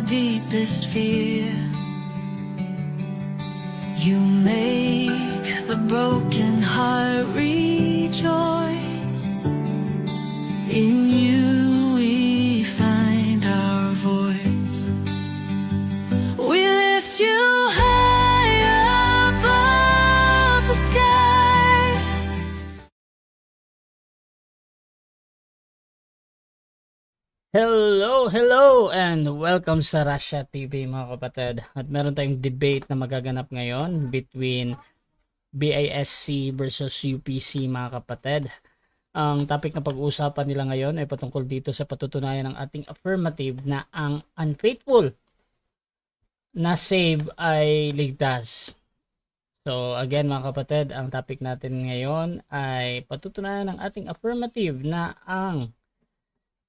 deepest fear. You make the broken heart rejoice. In you we find our voice. We lift you high above the skies. Hello, and welcome sa Russia TV mga kapatid. At meron tayong debate na magaganap ngayon between BISC versus UPC mga kapatid. Ang topic na pag-uusapan nila ngayon ay patungkol dito sa patutunayan ng ating affirmative na ang unfaithful na save ay ligtas. So again mga kapatid, ang topic natin ngayon ay patutunayan ng ating affirmative na ang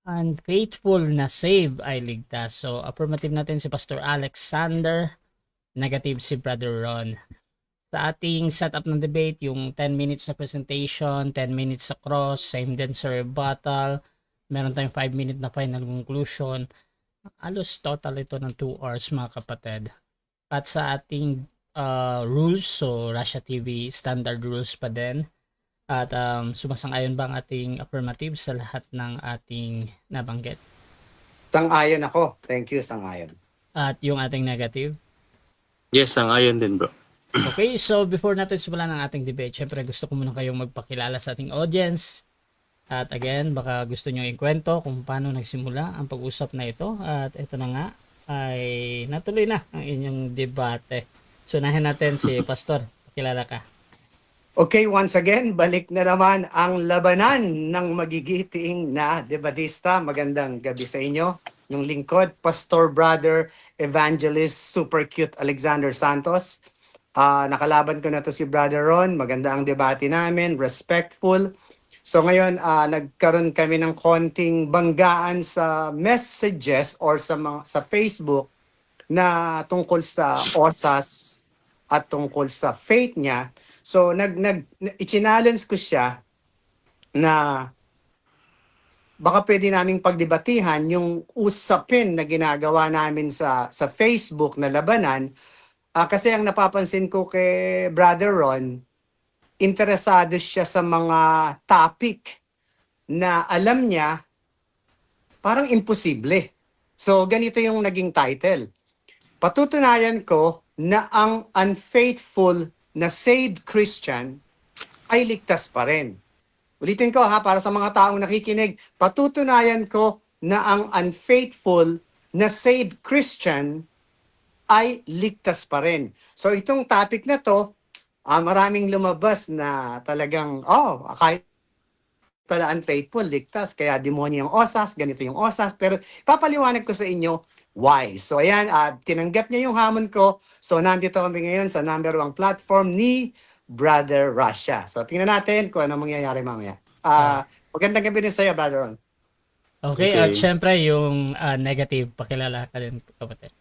unfaithful na save ay ligtas. So, affirmative natin si Pastor Alexander, negative si Brother Ron. Sa ating setup ng debate, yung 10 minutes na presentation, 10 minutes sa cross, same din sa rebuttal, meron tayong 5 minute na final conclusion. Alos total ito ng 2 hours mga kapatid. At sa ating rules, so Russia TV standard rules pa din. At sumasang-ayon ba ang ating affirmative sa lahat ng ating nabanggit? Sang-ayon ako. Thank you, sang-ayon. At yung ating negative? Yes, sang-ayon din bro. Okay, so before natin simulan ang ating debate, syempre gusto ko muna kayong magpakilala sa ating audience. At again, baka gusto nyo ikwento kung paano nagsimula ang pag-usap na ito. At ito na nga, ay natuloy na ang inyong debate. So nahin natin si Pastor, pakilala ka. Okay, once again, balik na naman ang labanan ng magigiting na debatista. Magandang gabi sa inyo. Yung lingkod, Pastor Brother Evangelist Super Cute Alexander Santos. Nakalaban ko na to si Brother Ron. Maganda ang debate namin, respectful. So ngayon, nagkaroon kami ng konting banggaan sa messages or sa Facebook na tungkol sa OSAS at tungkol sa faith niya. So i-challenge ko siya na baka pwede naming pagdebatihan yung usapin na ginagawa namin sa Facebook na labanan. Kasi ang napapansin ko kay Brother Ron, interesado siya sa mga topic na alam niya parang imposible. So ganito yung naging title. Patutunayan ko na ang unfaithful na saved Christian ay ligtas pa rin. Ulitin ko para sa mga taong nakikinig, patutunayan ko na ang unfaithful na saved Christian ay ligtas pa rin. So itong topic na to, maraming lumabas na talagang, kahit pala unfaithful, ligtas, kaya demonyo yung OSAS, ganito yung OSAS, pero papaliwanag ko sa inyo why. So ayan, tinanggap niya yung hamon ko. So nandito kami ngayon sa number 1 platform ni Brother Russia. So tingnan natin kung ano mangyayari mamaya. Magandang gabi din sa iyo, Brother Ron. Okay, Okay. at syempre yung negative, pakilala ka din kapatid.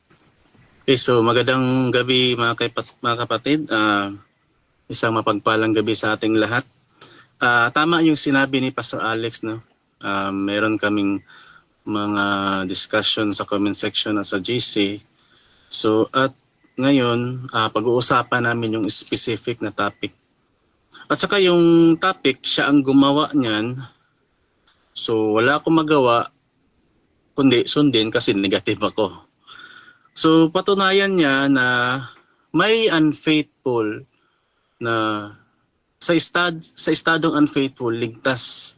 Okay, so magandang gabi mga kapatid. Isang mapagpalang gabi sa ating lahat. Tama yung sinabi ni Pastor Alex, no? Meron kaming mga discussion sa comment section at sa GC. So at ngayon, pag-uusapan namin yung specific na topic. At saka yung topic, siya ang gumawa niyan. So wala akong magawa kundi sundin kasi negative ako. So patunayan niya na may unfaithful na sa estadong unfaithful, ligtas.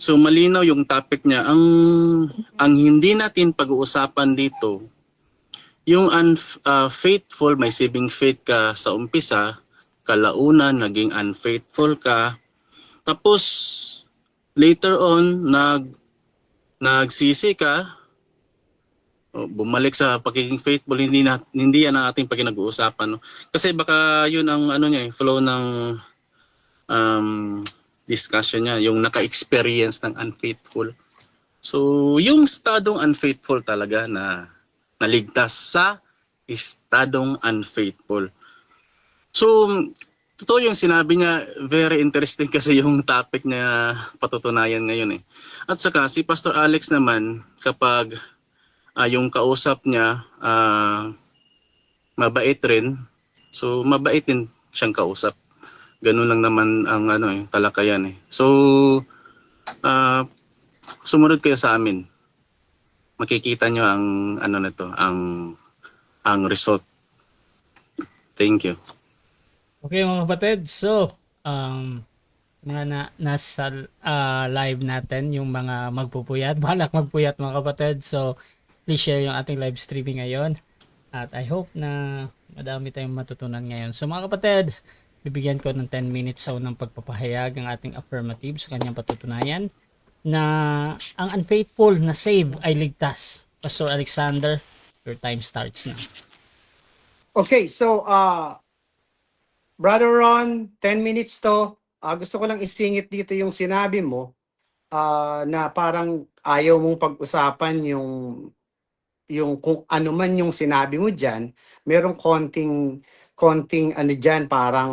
So malinaw yung topic niya. Ang hindi natin pag-uusapan dito, yung unfaithful, may saving faith ka sa umpisa, kalaunan naging unfaithful ka. Tapos later on nagsisi ka, bumalik sa pagiging faithful, hindi yan ang ating pinag-uusapan, no? Kasi baka yun ang flow ng discussion niya, yung naka-experience ng unfaithful. So, yung estadong unfaithful talaga na naligtas sa estadong unfaithful. So, totoo yung sinabi niya, very interesting kasi yung topic na patutunayan ngayon eh. At saka si Pastor Alex naman, kapag Yung kausap niya, mabait rin. So, mabait din siyang kausap. Ganun lang naman ang talakayan eh. So, ah, sumunod kayo sa amin. Makikita nyo ang ang result. Thank you. Okay mga kapatid, so mga nasa live natin yung mga magpupuyat, balak magpuyat mga kapatid. So please share yung ating live streaming ngayon. At I hope na madami tayong matutunan ngayon. So mga kapatid, bibigyan ko ng 10 minutes sa unang pagpapahayag ang ating affirmative sa kanyang patutunayan na ang unfaithful na save ay ligtas. Pastor Alexander, your time starts now. Okay, so Brother Ron, 10 minutes to. Gusto ko lang isingit dito yung sinabi mo na parang ayaw mong pag-usapan yung kung ano man yung sinabi mo diyan, merong konting ano diyan, parang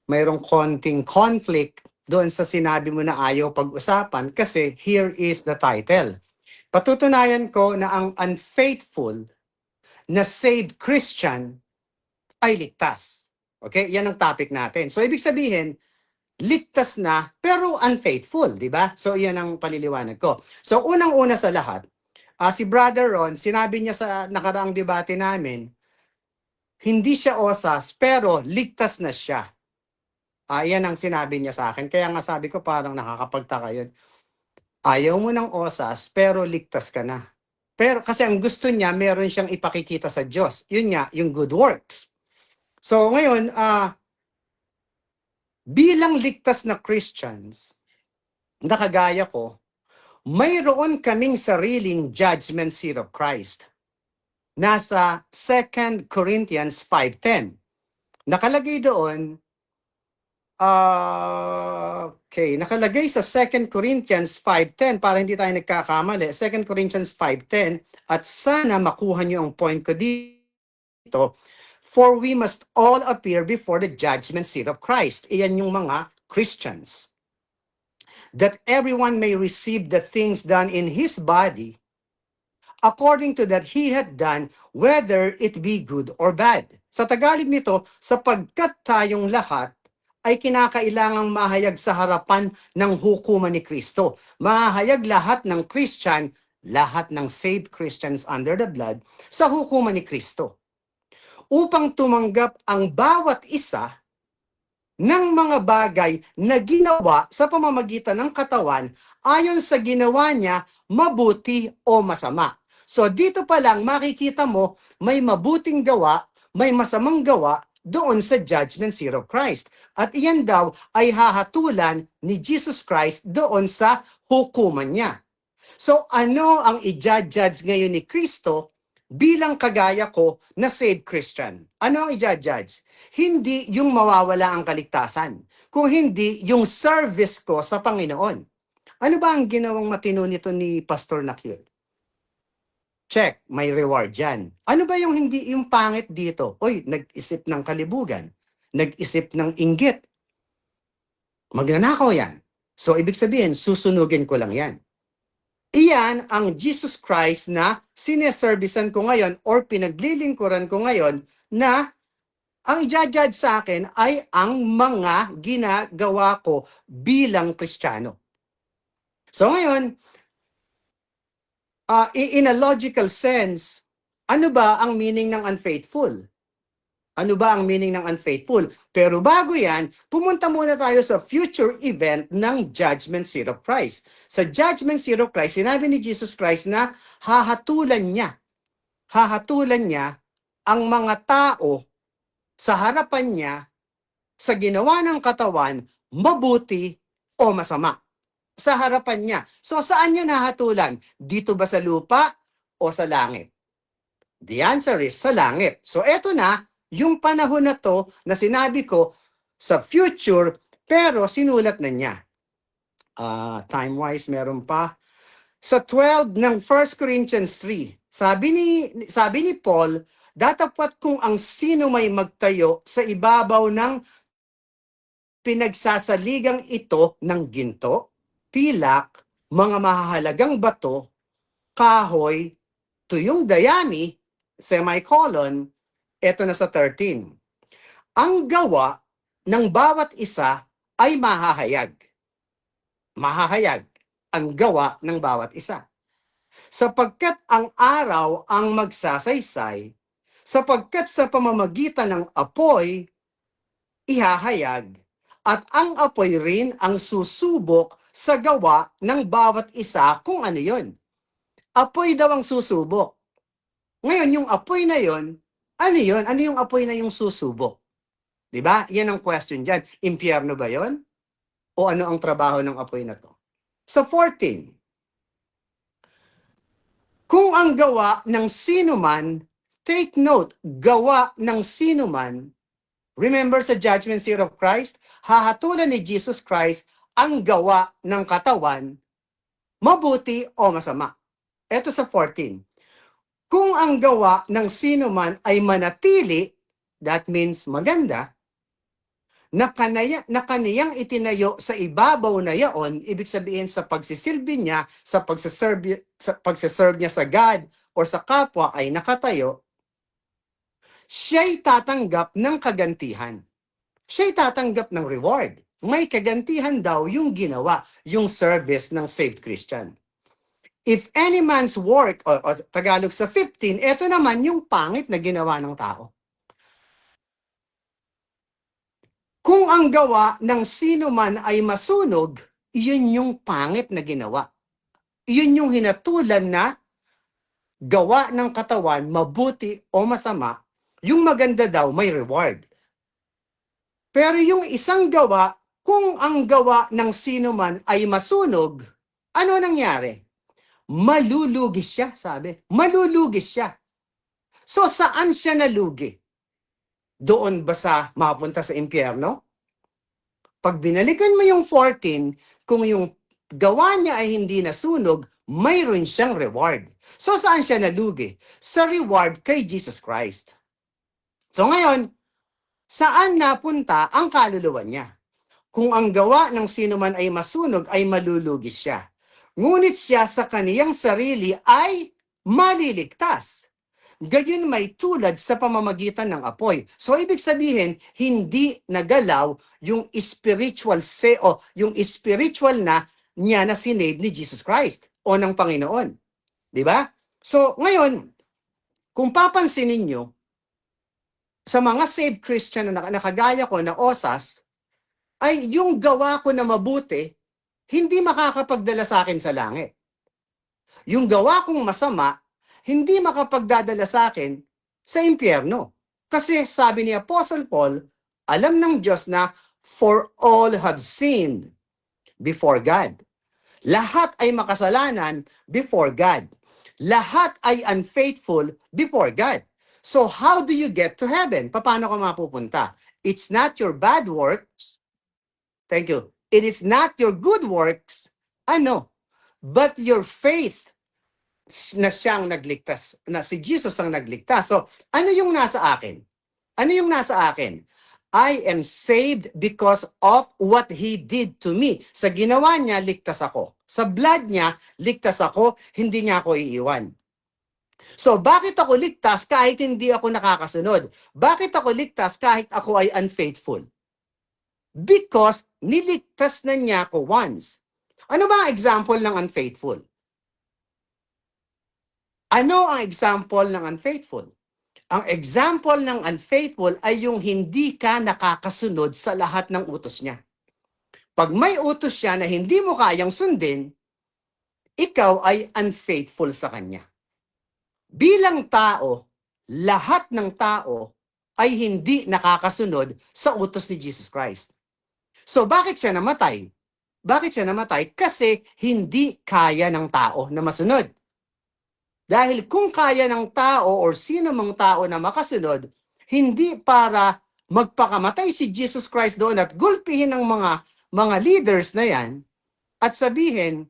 merong konting conflict doon sa sinabi mo na ayaw pag-usapan kasi here is the title. Patutunayan ko na ang unfaithful na saved Christian ay ligtas. Okay? Yan ang topic natin. So, ibig sabihin, ligtas na pero unfaithful, di ba? So, yan ang paliliwanag ko. So, unang-una sa lahat, si Brother Ron, sinabi niya sa nakaraang debate namin, hindi siya osas pero ligtas na siya. Yan ang sinabi niya sa akin. Kaya nga sabi ko parang nakakapagtaka yun. Ayaw mo ng osas pero ligtas ka na. Pero kasi ang gusto niya, meron siyang ipakikita sa Diyos. Yun nga, yung good works. So ngayon, bilang ligtas na Christians, nakagaya ko, mayroon kaming sariling judgment seat of Christ. Nasa 2 Corinthians 5:10. Nakalagay doon, nakalagay sa 2 Corinthians 5:10 para hindi tayo nagkakamali. 2 Corinthians 5:10 at sana makuha niyo ang point ko dito. For we must all appear before the judgment seat of Christ. Iyan yung mga Christians. That everyone may receive the things done in his body according to that he had done, whether it be good or bad. Sa Tagalog nito, sapagkat tayong lahat ay kinakailangang mahayag sa harapan ng hukuman ni Kristo. Mahayag lahat ng Christian, lahat ng saved Christians under the blood, sa hukuman ni Kristo. Upang tumanggap ang bawat isa ng mga bagay na ginawa sa pamamagitan ng katawan ayon sa ginawa niya, mabuti o masama. So dito pa lang makikita mo may mabuting gawa, may masamang gawa doon sa judgment seat of Christ. At iyan daw ay hahatulan ni Jesus Christ doon sa hukuman niya. So ano ang i-judge ngayon ni Kristo bilang kagaya ko na saved Christian? Ano ang i-judge? Hindi yung mawawala ang kaligtasan, kung hindi yung service ko sa Panginoon. Ano ba ang ginawang matino nito ni Pastor Nakyul? Check, may reward yan. Ano ba yung hindi yung pangit dito? Oy, nag-isip ng kalibugan, nag-isip ng inggit. Magnanakaw yan. So ibig sabihin, susunugin ko lang yan. Iyan ang Jesus Christ na sineservisan ko ngayon or pinaglilingkuran ko ngayon na ang i-judge sa akin ay ang mga ginagawa ko bilang Kristiyano. So ngayon, in a logical sense, ano ba ang meaning ng unfaithful? Ano ba ang meaning ng unfaithful? Pero bago yan, pumunta muna tayo sa future event ng Judgment Seat of Christ. Sa Judgment Seat of Christ, sinabi ni Jesus Christ na hahatulan niya ang mga tao sa harapan niya sa ginawa ng katawan, mabuti o masama. Sa harapan niya. So saan niya nahatulan? Dito ba sa lupa o sa langit? The answer is sa langit. So eto na, yung panahon na to na sinabi ko sa future, pero sinulat na niya. Time-wise, meron pa. Sa 12 ng 1 Corinthians 3, sabi ni Paul, datapat kung ang sino may magtayo sa ibabaw ng pinagsasaligang ito ng ginto, pilak, mga mahahalagang bato, kahoy, to yung dayami, semicolon, eto na sa 13. Ang gawa ng bawat isa ay mahahayag. Mahahayag ang gawa ng bawat isa. Sapagkat ang araw ang magsasaysay, sapagkat sa pamamagitan ng apoy, ihahayag, at ang apoy rin ang susubok sa gawa ng bawat isa kung ano yon. Apoy daw ang susubok. Ngayon, yung apoy na yon, ano yon? Ano yung apoy na yung susubok? Diba? Yan ang question dyan. Impyerno ba yon? O ano ang trabaho ng apoy na to? Sa 14, kung ang gawa ng sinuman, take note, gawa ng sinuman, remember sa judgment seat of Christ, hahatulan ni Jesus Christ ang gawa ng katawan, mabuti o masama. Ito sa 14. Kung ang gawa ng sinuman ay manatili, that means maganda, na kaniyang itinayo sa ibabaw na yaon, ibig sabihin sa pagsisilbi niya, sa pagsiserve niya sa God or sa kapwa ay nakatayo, siya'y tatanggap ng kagantihan. Siya'y tatanggap ng reward. May kagantihan daw yung ginawa, yung service ng saved Christian. If any man's work, o Tagalog sa 15, ito naman yung pangit na ginawa ng tao. Kung ang gawa ng sino man ay masunog, iyon yung pangit na ginawa. Iyon yung hinatulan na gawa ng katawan, mabuti o masama, yung maganda daw may reward. Pero yung isang gawa, kung ang gawa ng sino man ay masunog, ano nangyari? Malulugis siya, sabi. Malulugis siya. So saan siya nalugi? Doon ba sa mapunta sa impyerno? Pag binalikan mo yung 14, kung yung gawa niya ay hindi nasunog, mayroon siyang reward. So saan siya nalugi? Sa reward kay Jesus Christ. So ngayon, saan napunta ang kaluluwa niya? Kung ang gawa ng sinuman ay masunog, ay malulugis siya. Ngunit siya sa kaniyang sarili ay maliligtas. Gayon may tulad sa pamamagitan ng apoy. So ibig sabihin, hindi nagalaw yung spiritual yung spiritual na niya na sinave ni Jesus Christ o ng Panginoon. Di ba? So ngayon, kung papansinin nyo, sa mga saved Christian na nakagaya ko na osas, ay yung gawa ko na mabuti, hindi makakapagdala sa akin sa langit. Yung gawa kong masama, hindi makapagdadala sa akin sa impyerno. Kasi sabi ni Apostle Paul, alam ng Diyos na for all have sinned before God. Lahat ay makasalanan before God. Lahat ay unfaithful before God. So how do you get to heaven? Paano ka mapupunta? It's not your bad works. Thank you. It is not your good works. But your faith na siyang nagligtas, na si Jesus ang nagligtas. So, ano yung nasa akin? Ano yung nasa akin? I am saved because of what He did to me. Sa ginawa niya, ligtas ako. Sa blood niya, ligtas ako, hindi niya ako iiwan. So, bakit ako ligtas kahit hindi ako nakakasunod? Bakit ako ligtas kahit ako ay unfaithful? Because niligtas na niya ako once. Ano ba ang example ng unfaithful? Ano ang example ng unfaithful? Ang example ng unfaithful ay yung hindi ka nakakasunod sa lahat ng utos niya. Pag may utos siya na hindi mo kayang sundin, ikaw ay unfaithful sa kanya. Bilang tao, lahat ng tao ay hindi nakakasunod sa utos ni Jesus Christ. So bakit siya namatay? Bakit siya namatay? Kasi hindi kaya ng tao na masunod. Dahil kung kaya ng tao or sino mang tao na makasunod, hindi para magpakamatay si Jesus Christ doon at gulpihin ng mga leaders na yan at sabihin,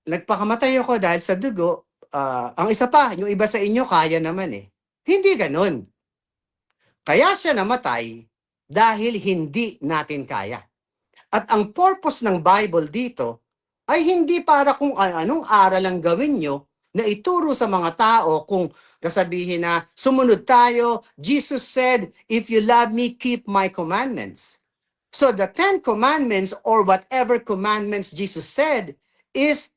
nagpakamatay ako dahil sa dugo, ang isa pa, yung iba sa inyo kaya naman eh. Hindi ganun. Kaya siya namatay dahil hindi natin kaya. At ang purpose ng Bible dito, ay hindi para kung anong aral ang gawin nyo na ituro sa mga tao kung kasabihin na sumunod tayo. Jesus said, if you love me, keep my commandments. So the 10 commandments or whatever commandments Jesus said is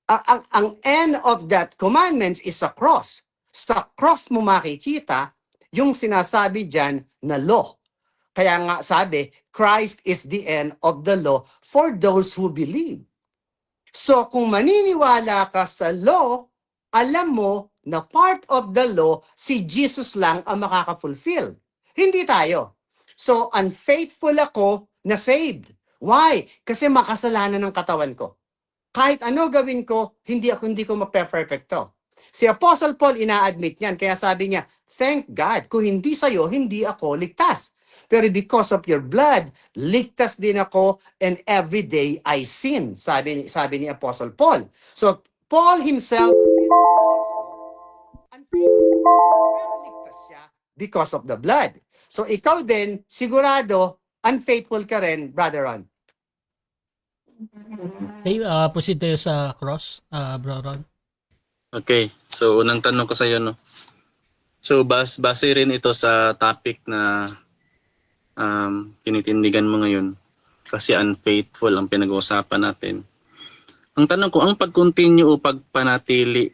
ang end of that commandments is a cross. Sa cross mo makikita yung sinasabi diyan na law. Kaya nga sabi, Christ is the end of the law for those who believe. So kung maniniwala ka sa law, alam mo na part of the law, si Jesus lang ang makaka-fulfill. Hindi tayo. So unfaithful ako na saved. Why? Kasi makasalanan ng katawan ko. Kahit ano gawin ko, hindi ko mape-perfecto. Si Apostle Paul ina-admit niyan, kaya sabi niya, thank God, kung hindi sa'yo, hindi ako ligtas. Pero because of your blood, ligtas din ako, and every day I sin, sabi ni Apostle Paul. So, Paul himself is also unfaithful, pero ligtas siya because of the blood. So, ikaw din, sigurado, unfaithful ka rin, Brother Ron. Okay, proceed tayo sa cross, Bro Ron. Okay, so unang tanong ko sa iyo, no? So base rin ito sa topic na tinitindigan mo ngayon, kasi unfaithful ang pinag-uusapan natin. Ang tanong ko, ang pag-continue o pagpanatili,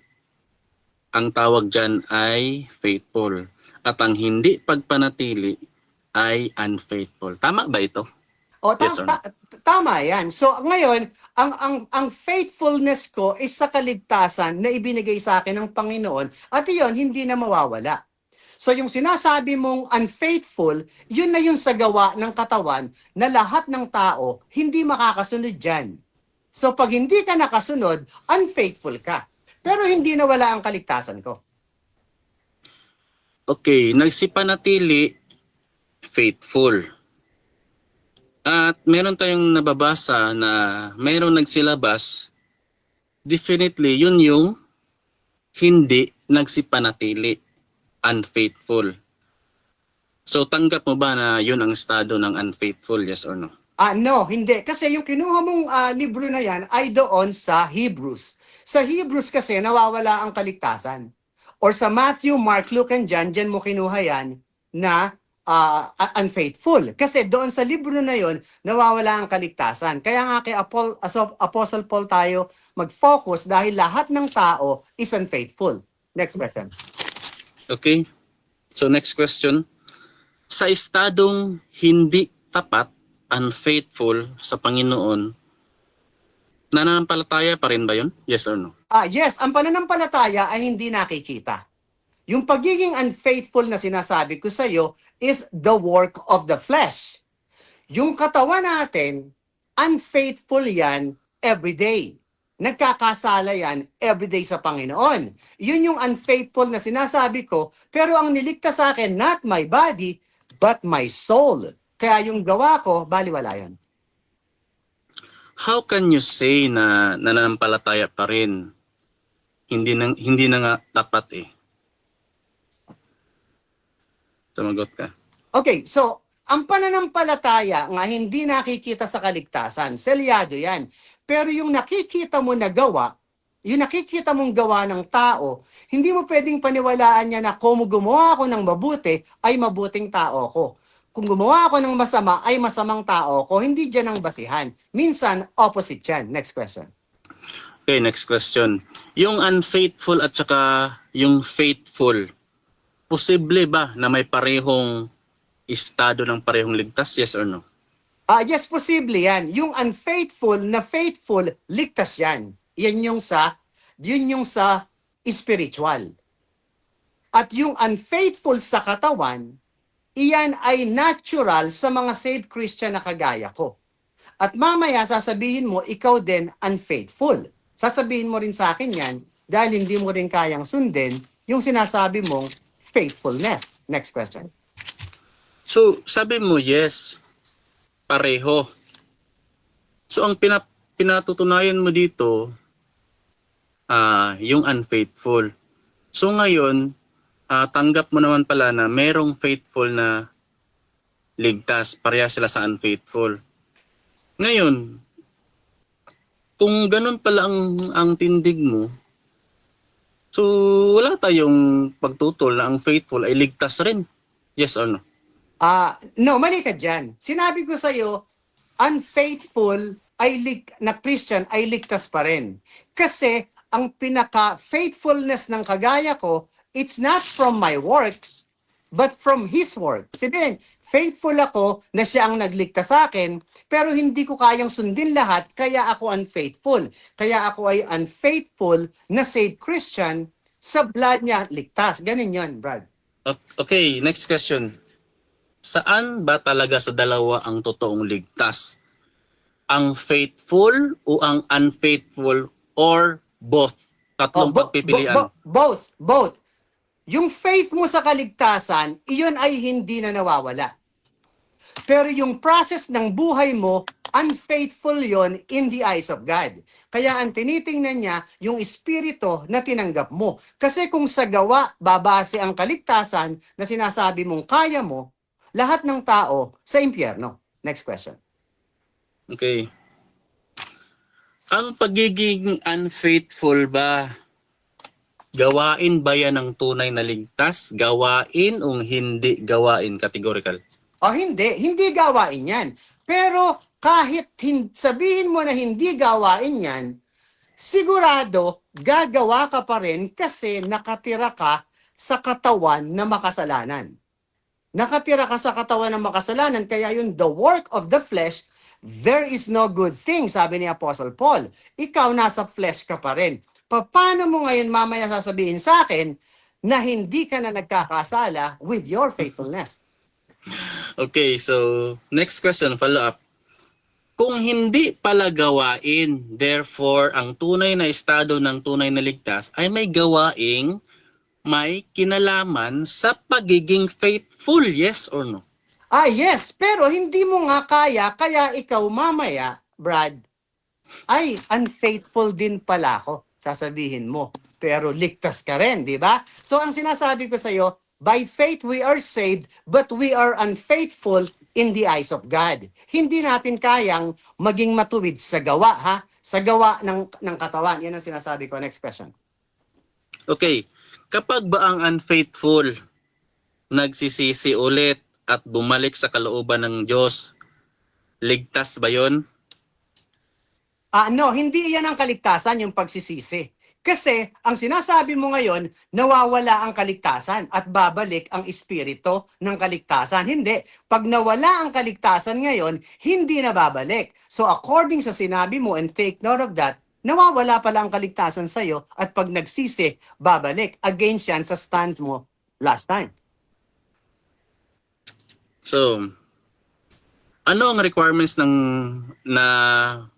ang tawag dyan ay faithful. At ang hindi pagpanatili ay unfaithful. Tama ba ito? O, Yes or no? tama yan. So, ngayon, ang faithfulness ko is sa kaligtasan na ibinigay sa akin ng Panginoon, at iyon, hindi na mawawala. So, yung sinasabi mong unfaithful, yun na yung sa gawa ng katawan na lahat ng tao hindi makakasunod dyan. So, pag hindi ka nakasunod, unfaithful ka. Pero hindi na wala ang kaligtasan ko. Okay, nagsipanatili, faithful. At meron tayong nababasa na mayroong nagsilabas, definitely yun yung hindi nagsipanatili, unfaithful. So tanggap mo ba na yun ang estado ng unfaithful, yes or no? No, hindi. Kasi yung kinuha mong libro na yan ay doon sa Hebrews. Sa Hebrews kasi nawawala ang kaligtasan. Or sa Matthew, Mark, Luke, and John, dyan mo kinuha yan na unfaithful. Kasi doon sa libro na yon nawawala ang kaligtasan. Kaya nga kay Apostle Paul tayo mag-focus dahil lahat ng tao is unfaithful. Next question. Okay, so next question. Sa estadong hindi tapat, unfaithful sa Panginoon, nananampalataya pa rin ba yun? Yes or no? Yes, ang pananampalataya ay hindi nakikita. Yung pagiging unfaithful na sinasabi ko sa iyo is the work of the flesh. Yung katawan natin, unfaithful yan every day. Nagkakasala yan everyday sa Panginoon. Yun yung unfaithful na sinasabi ko, pero ang niligtas sa akin, not my body, but my soul. Kaya yung gawa ko, baliwala yan. How can you say na nananampalataya pa rin? Hindi na nga tapat eh. Tumagot ka. Okay, so ang pananampalataya nga hindi nakikita sa kaligtasan, selyado yan. Pero yung nakikita mo na gawa, yung nakikita mong gawa ng tao, hindi mo pwedeng paniwalaan niya na kung gumawa ako ng mabuti, ay mabuting tao ko. Kung gumawa ako ng masama, ay masamang tao ko. Hindi dyan ang basihan. Minsan, opposite yan. Next question. Okay, next question. Yung unfaithful at saka yung faithful, posible ba na may parehong estado ng parehong ligtas? Yes or no? Yes, posible yan. Yung unfaithful na faithful, ligtas yan. Yun yung sa spiritual. At yung unfaithful sa katawan, iyan ay natural sa mga saved Christian na kagaya ko. At mamaya sasabihin mo, ikaw din unfaithful. Sasabihin mo rin sa akin yan dahil hindi mo rin kayang sundin yung sinasabi mong faithfulness. Next question. So, sabi mo yes, pareho. So, ang pinatutunayan mo dito, yung unfaithful. So, ngayon, tanggap mo naman pala na merong faithful na ligtas, pareha sila sa unfaithful. Ngayon, kung ganun pala ang tindig mo, so wala tayong pagtutol na ang faithful ay ligtas rin. Yes or no? No, mali ka dyan. Sinabi ko sa'yo, unfaithful na Christian ay ligtas pa rin. Kasi ang pinaka-faithfulness ng kagaya ko, it's not from my works, but from His work. Sabihin, faithful ako na siya ang nagligtas sa akin, pero hindi ko kayang sundin lahat, kaya ako unfaithful. Kaya ako ay unfaithful na saved Christian, sa blood niya ligtas. Ganun yun, Brad. Okay, next question. Saan ba talaga sa dalawa ang totoong ligtas? Ang faithful o ang unfaithful or both? Tatlong pagpipilian. Both. Yung faith mo sa kaligtasan, iyon ay hindi na nawawala. Pero yung process ng buhay mo, unfaithful yon in the eyes of God. Kaya ang tinitingnan niya, yung espiritu na tinanggap mo. Kasi kung sa gawa, babase ang kaligtasan na sinasabi mong kaya mo, lahat ng tao sa impyerno. Next question. Okay. Ang pagiging unfaithful ba, gawain ba yan ng tunay na ligtas? Gawain o hindi gawain? Categorical. O hindi gawain yan. Pero kahit sabihin mo na hindi gawain yan, sigurado gagawa ka pa rin kasi nakatira ka sa katawan na makasalanan. Nakatira ka sa katawan ng makasalanan, kaya yun, the work of the flesh, there is no good thing, sabi ni Apostle Paul. Ikaw, nasa flesh ka pa rin. Paano mo ngayon mamaya sasabihin sa akin na hindi ka na nagkakasala with your faithfulness? Okay, so next question, follow up. Kung hindi pala gawain, therefore, ang tunay na estado ng tunay na ligtas ay may gawaing may kinalaman sa pagiging faithful, yes or no? Yes, pero hindi mo nga kaya ikaw mamaya, Brad, ay unfaithful din pala ako, sasabihin mo. Pero ligtas ka rin, di ba? So ang sinasabi ko sa iyo, by faith we are saved, but we are unfaithful in the eyes of God. Hindi natin kayang maging matuwid sa gawa, ha? Sa gawa ng katawan. Yan ang sinasabi ko. Next question. Okay. Kapag ba ang unfaithful nagsisisi ulit at bumalik sa kalooban ng Diyos, ligtas ba yon? No, hindi yan ang kaligtasan, yung pagsisisi. Kasi ang sinasabi mo ngayon, nawawala ang kaligtasan at babalik ang espiritu ng kaligtasan. Hindi. Pag nawala ang kaligtasan ngayon, hindi na babalik. So according sa sinabi mo, and take note of that, nawawala pala ang kaligtasan sa'yo at pag nagsisi, babalik. Against yan sa stance mo last time. So, ano ang requirements na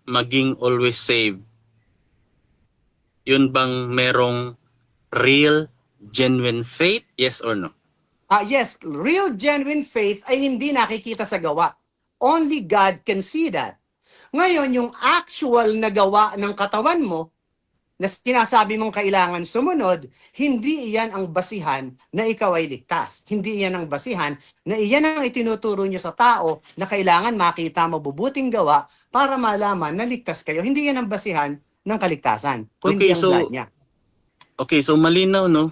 maging always saved? Yun bang merong real, genuine faith? Yes or no? Yes, real, genuine faith ay hindi nakikita sa gawa. Only God can see that. Ngayon, yung actual na gawa ng katawan mo, na sinasabi mong kailangan sumunod, hindi iyan ang basihan na ikaw ay ligtas. Hindi iyan ang basihan na iyan ang itinuturo niyo sa tao na kailangan makita mabubuting gawa para malaman na ligtas kayo. Hindi iyan ang basihan ng kaligtasan. Kundi ang blood niya. Okay, so malinaw, no?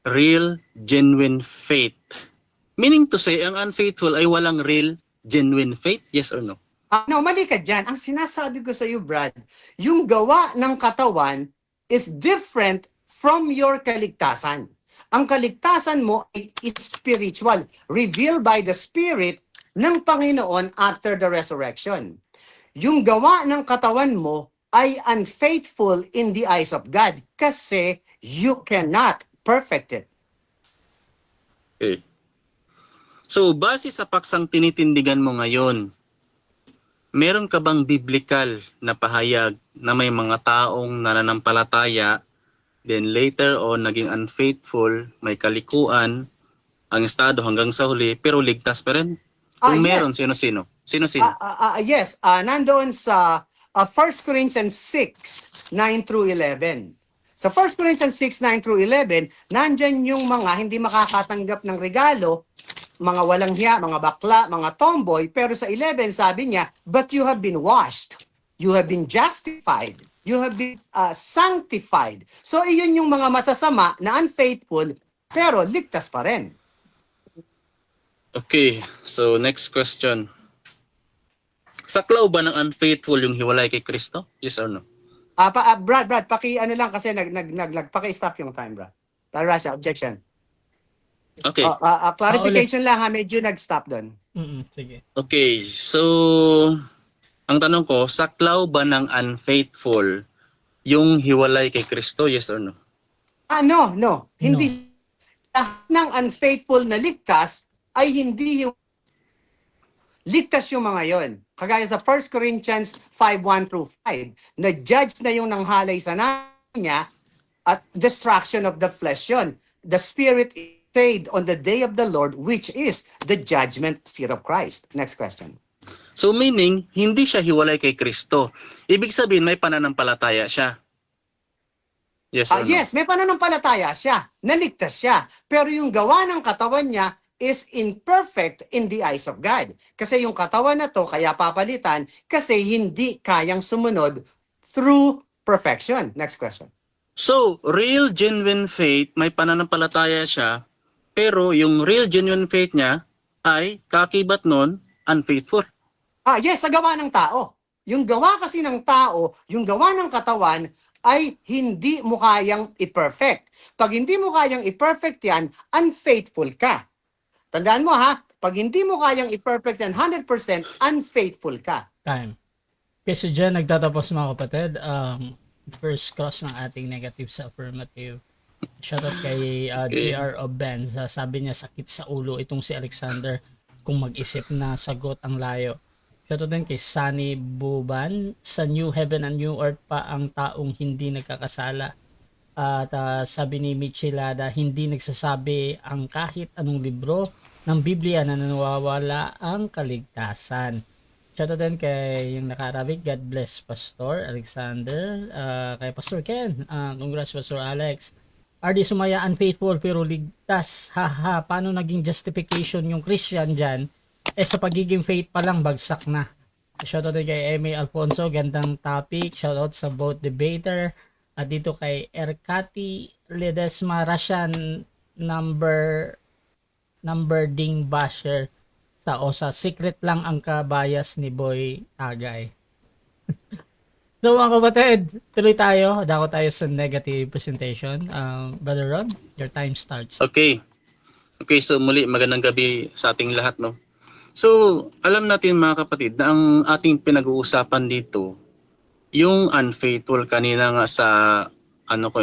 Real, genuine faith. Meaning to say, ang unfaithful ay walang real, genuine faith? Yes or no? No, mali ka dyan. Ang sinasabi ko sa iyo, Brad, yung gawa ng katawan is different from your kaligtasan. Ang kaligtasan mo ay spiritual, revealed by the Spirit ng Panginoon after the resurrection. Yung gawa ng katawan mo ay unfaithful in the eyes of God kasi you cannot perfect it. Okay. So, base sa paksang tinitindigan mo ngayon, meron ka bang biblical na pahayag na may mga taong nananampalataya, then later on naging unfaithful, may kalikuan, ang estado hanggang sa huli, pero ligtas pa rin? Kung meron, yes. sino-sino? Sino-sino? Yes, nandoon sa 1 Corinthians 6, 9 through 11. Sa 1 Corinthians 6, 9 through 11, nandyan yung mga hindi makakatanggap ng regalo, mga walang hiya, mga bakla, mga tomboy, pero sa 11 sabi niya, but you have been washed. You have been justified. You have been sanctified. So iyon yung mga masasama na unfaithful, pero ligtas pa rin. Okay, so next question. Saklaw ba ng unfaithful yung hiwalay kay Kristo? Yes or no? Brad, paki-ano lang kasi paki-stop yung time, Brad. Rasha, objection. Okay. Clarification lang ha, medyo nag-stop doon. Sige. Okay, so ang tanong ko, saklaw ba ng unfaithful yung hiwalay kay Kristo? Yes or no? No. Hindi. Lahat ng unfaithful na ligtas ay hindi yung ligtas yung mga yon. Kagaya sa 1 Corinthians 5:1 through 5, na judge na yung nanghalay sa niya at destruction of the flesh yon. The spirit is saved on the day of the Lord, which is the judgment seat of Christ. Next question. So meaning, hindi siya hiwalay kay Kristo. Ibig sabihin, may pananampalataya siya. Yes or no? Yes, may pananampalataya siya. Naligtas siya. Pero yung gawa ng katawan niya is imperfect in the eyes of God. Kasi yung katawan na to, kaya papalitan, kasi hindi kayang sumunod through perfection. Next question. So, real genuine faith, may pananampalataya siya, pero yung real genuine faith niya ay kakibat nun, unfaithful. Yes, sa gawa ng tao. Yung gawa kasi ng tao, yung gawa ng katawan, ay hindi mo kayang i-perfect. Pag hindi mo kayang i-perfect yan, unfaithful ka. Tandaan mo ha, pag hindi mo kayang i-perfect yan 100%, unfaithful ka. Time. Kasi dyan nagtatapos mga kapatid, first cross ng ating negative sa affirmative. Shoutout kay JR Obenza. Sabi niya sakit sa ulo itong si Alexander kung mag-isip na sagot ang layo. Shoutout din kay Sunny Buban. Sa New Heaven and New Earth pa ang taong hindi nagkakasala. At sabi ni Michelada, hindi nagsasabi ang kahit anong libro ng Biblia na nawawala ang kaligtasan. Shoutout din kay yung naka-Arabic. God bless Pastor Alexander. Kay Pastor Ken. Congrats Pastor Alex. RD Sumaya, unfaithful pero ligtas. Haha, paano naging justification yung Christian dyan? Sa pagiging faith pa lang, bagsak na. Shoutout din kay Amy Alfonso. Gandang topic. Shoutout sa both debater. At dito kay Erkati Ledesma Russian number ding basher sa OSA. Secret lang ang kabayas ni Boy Tagay. So mga kapatid, tuloy tayo. Dako tayo sa negative presentation. Brother Ron, your time starts. Okay. Okay, so muli magandang gabi sa ating lahat, no. So, alam natin mga kapatid na ang ating pinag-uusapan dito, yung unfaithful kanina nga sa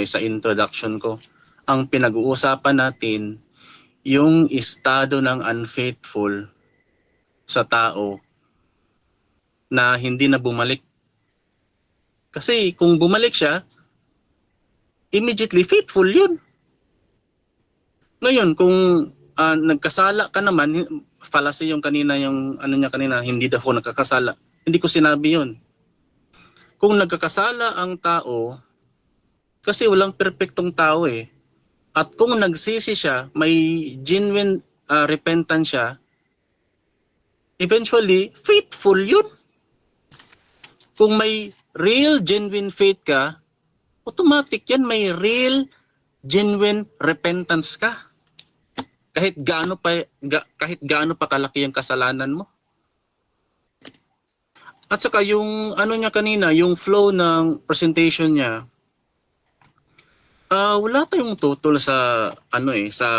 sa introduction ko, ang pinag-uusapan natin yung estado ng unfaithful sa tao na hindi na bumalik. Kasi kung bumalik siya, immediately faithful yun. Ngayon, kung nagkasala ka naman, fallacy yung kanina, yung kanina, hindi daw ako nagkakasala. Hindi ko sinabi yun. Kung nagkakasala ang tao, kasi walang perpektong tao eh. At kung nagsisi siya, may genuine repentance siya, eventually, faithful yun. Kung may real, genuine faith ka, automatic yan, may real, genuine repentance ka. Kahit gaano pa kalaki yung kasalanan mo. At saka yung niya kanina, yung flow ng presentation niya, wala tayong tutol sa sa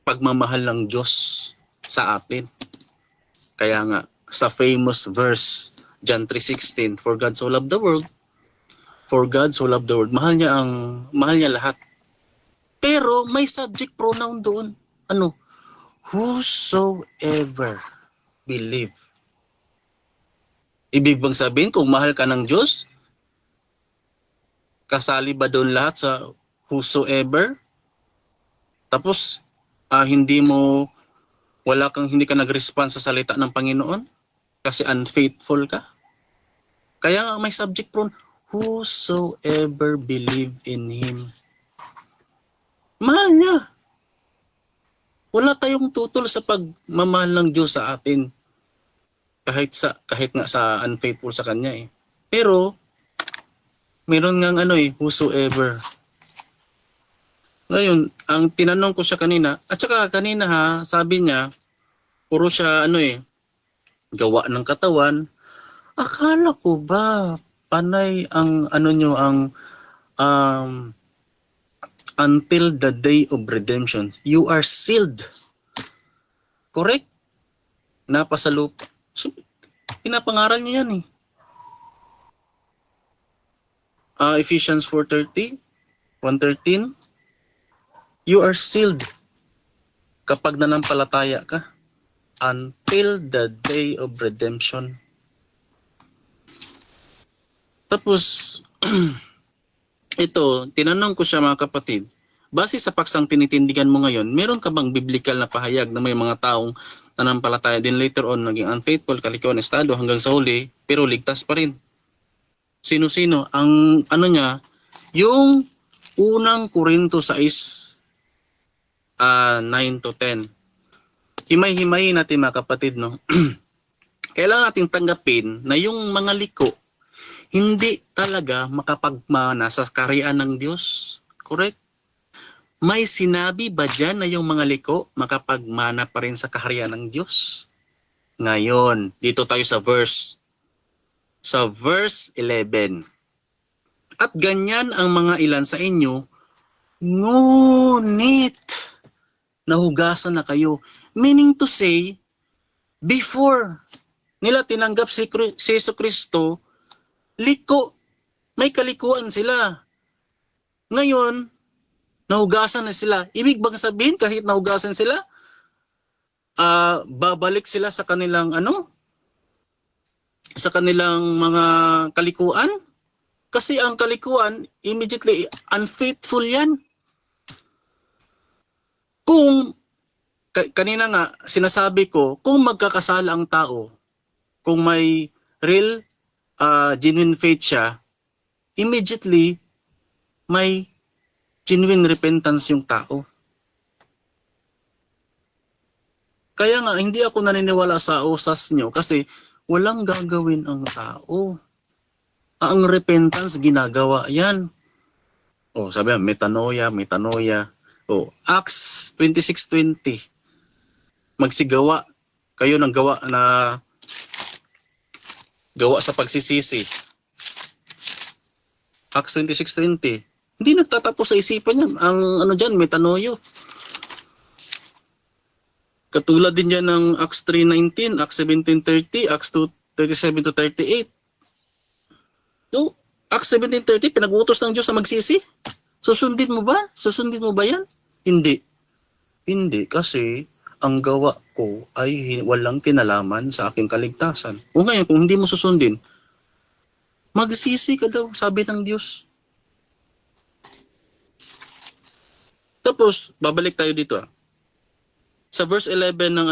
pagmamahal ng Diyos sa atin. Kaya nga sa famous verse John 3:16, for God so loved the world, mahal niya lahat. Pero may subject pronoun doon. Whosoever believe. Ibig bang sabihin kung mahal ka ng Diyos, kasali ba doon lahat sa whosoever? Tapos hindi ka nag-respond sa salita ng Panginoon kasi unfaithful ka? Kaya nga may subject pronoun, whosoever believe in Him. Mahal niya. Wala tayong tutol sa pagmamahal ng Diyos sa atin. Kahit nga sa unfaithful sa Kanya eh. Pero, meron ngang whosoever. Ngayon, ang tinanong ko siya kanina, at saka kanina ha, sabi niya, puro siya gawa ng katawan. Akala ko ba, panay ang nyo, ang until the day of redemption, you are sealed. Correct? Napasalupa. So, pinapangaral niya yan Ephesians 4:30, 1:13, you are sealed kapag nanampalataya ka until the day of redemption. Tapos, ito, tinanong ko siya mga kapatid, base sa paksang tinitindigan mo ngayon, meron ka bang biblical na pahayag na may mga taong nanampalataya din later on, naging unfaithful, kalikuan, estado hanggang sa huli, pero ligtas pa rin? Sino-sino? Ang niya, yung unang Korinto 6, 9 to 10. Himay-himayin natin mga kapatid, no? Kailangan nating tanggapin na yung mga liko, hindi talaga makapagmana sa kaharian ng Diyos. Correct? May sinabi ba dyan na yung mga liko makapagmana pa rin sa kaharian ng Diyos? Ngayon, dito tayo sa verse 11. At ganyan ang mga ilan sa inyo, ngunit nahugasan na kayo. Meaning to say, before nila tinanggap si Jesucristo, liko, may kalikuan sila. Ngayon, nahugasan na sila. Ibig bang sabihin kahit nahugasan sila, babalik sila sa kanilang sa kanilang mga kalikuan? Kasi ang kalikuan, immediately unfaithful yan. Kung, kanina nga, sinasabi ko, kung magkakasala ang tao, kung may real, genuine faith siya, immediately, may genuine repentance yung tao. Kaya nga, hindi ako naniniwala sa usas nyo kasi walang gagawin ang tao. Ang repentance, ginagawa yan. Sabi metanoia. Acts 26:20. Magsigawa kayo ng gawa sa pagsisisi. Acts 26:20. Hindi nagtatapos sa isipan yan. Ang dyan, metanoio. Katulad din yan ng Acts 3:19, Acts 17:30, Acts 2:37 to 38. So, Acts 17:30, pinag-utos ng Diyos na magsisi. Susundin mo ba? Susundin mo ba yan? Hindi. Hindi kasi ang gawa ko ay walang kinalaman sa aking kaligtasan. O ngayon, kung hindi mo susundin, magsisi ka daw, sabi ng Diyos. Tapos, babalik tayo dito sa verse 11 ng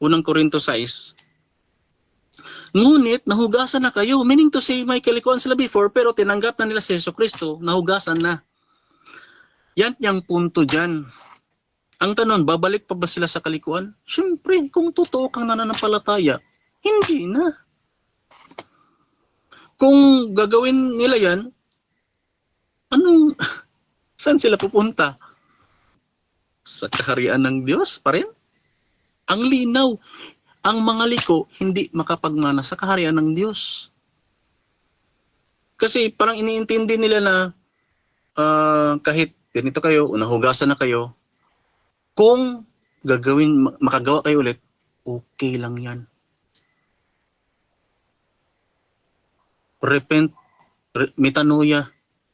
unang Korinto 6. Ngunit nahugasan na kayo, meaning to say may kalikuan sila before pero tinanggap na nila si Jesucristo, nahugasan na. Yan yung punto dyan. Ang tanong, babalik pa ba sila sa kalikuan? Siyempre, kung totoo kang nananampalataya, hindi na. Kung gagawin nila yan, saan sila pupunta? Sa kaharian ng Diyos pa rin? Ang linaw, ang mga liko hindi makapagmana sa kaharian ng Diyos. Kasi parang iniintindi nila na kahit ganito kayo, nahugasan na kayo, kung makagawa kayo ulit, okay lang yan. Repent, metanoia,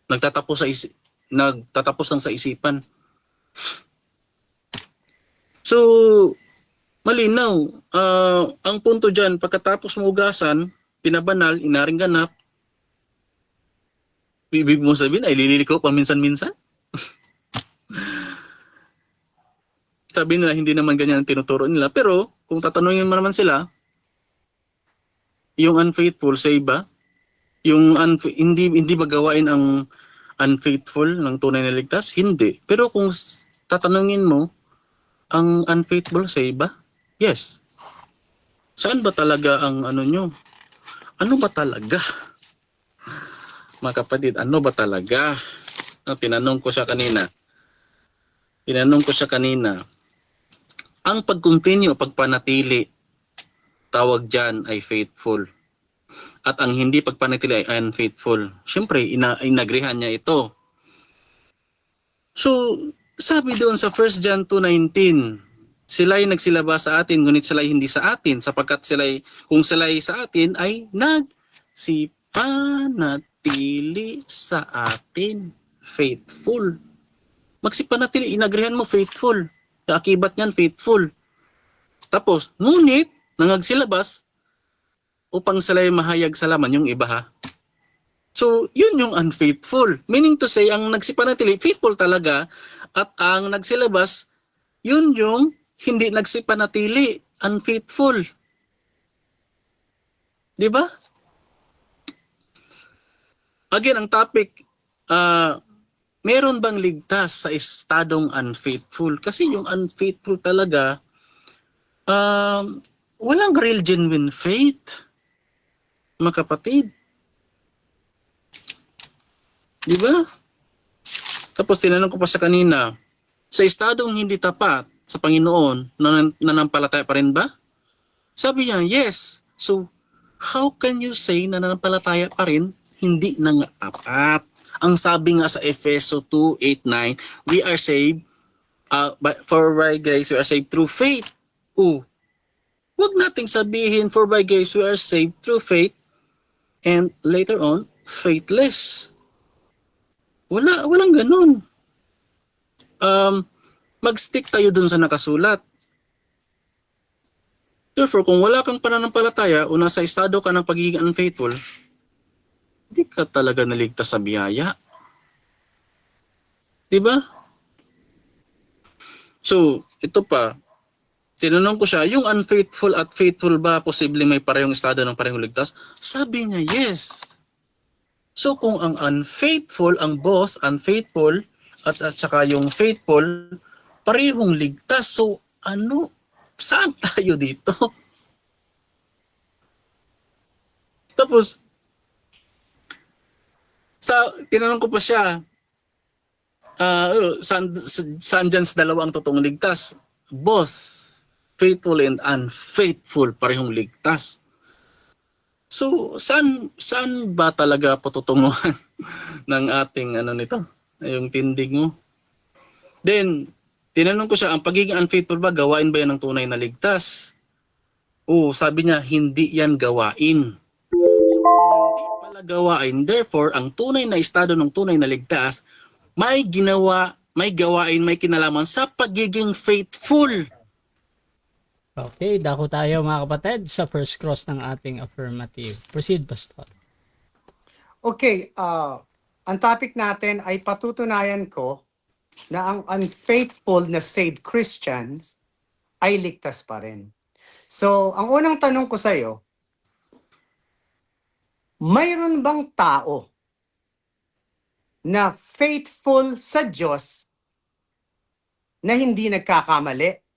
nagtatapos lang sa isipan. So, malinaw. Ang punto dyan, pagkatapos mahugasan, pinabanal, inaring ganap, ibig mo sabihin ay lililiko paminsan-minsan? Sabi nila, hindi naman ganyan ang tinuturo nila. Pero, kung tatanungin mo naman sila, yung unfaithful sa iba, yung hindi ba gawain ang unfaithful ng tunay na ligtas? Hindi. Pero kung tatanungin mo, ang unfaithful sa iba? Yes. Saan ba talaga ang nyo? Ano ba talaga mga kapatid, ano ba talaga? No, tinanong ko siya kanina. Ang pag-continue, pagpanatili, tawag dyan ay faithful. At ang hindi pagpanatili ay unfaithful. Siyempre, inagrihan niya ito. So, sabi doon sa 1 John 2:19, sila'y nagsilabas sa atin, ngunit sila'y hindi sa atin, sapagkat kung sila'y sa atin ay nagsipanatili sa atin. Faithful. Magsipanatili, inagrihan mo, faithful. Kaakibat niyan, faithful. Tapos, ngunit, nangagsilabas, upang sila'y mahayag sa laman, yung iba ha. So, yun yung unfaithful. Meaning to say, ang nagsipanatili, faithful talaga, at ang nagsilabas, yun yung hindi nagsipanatili, unfaithful. Di ba? Again, ang topic, meron bang ligtas sa estadong unfaithful? Kasi yung unfaithful talaga, walang real genuine faith, mga kapatid. Di ba? Tapos tinanong ko pa sa kanina, sa estadong hindi tapat sa Panginoon, nanampalataya pa rin ba? Sabi niya, yes. So, how can you say na nanampalataya pa rin, hindi na nga tapat? Ang sabi nga sa Efeso 2:8-9, we are saved, for by grace, we are saved through faith. Huwag nating sabihin, for by grace, we are saved through faith, and later on, faithless. Walang ganun. Mag-stick tayo dun sa nakasulat. Therefore, kung wala kang pananampalataya o nasa estado ka ng pagiging unfaithful, hindi ka talaga naligtas sa biyaya. Diba? So, ito pa. Tinanong ko siya, yung unfaithful at faithful ba posible may parehong estado ng parehong ligtas? Sabi niya, yes. So, kung ang unfaithful, ang both unfaithful at saka yung faithful, parehong ligtas. So, saan tayo dito? Tapos, tinanong ko pa siya, saan dyan sa dalawa ang totoong ligtas? Both faithful and unfaithful, parehong ligtas. So, saan ba talaga patutunguhan ng ating nito? Yung tindig mo? Then, tinanong ko siya, ang pagiging unfaithful ba, gawain ba yan ng tunay na ligtas? Sabi niya, hindi yan gawain. Hindi pala gawain. Therefore, ang tunay na estado ng tunay na ligtas, may gawain, may kinalaman sa pagiging faithful. Okay, dako tayo mga kapatid sa first cross ng ating affirmative. Proceed, Pastor. Okay, ang topic natin ay patutunayan ko na ang unfaithful na saved Christians ay ligtas pa rin. So, ang unang tanong ko sa iyo, mayroon bang tao na faithful sa Diyos na hindi nagkakamali?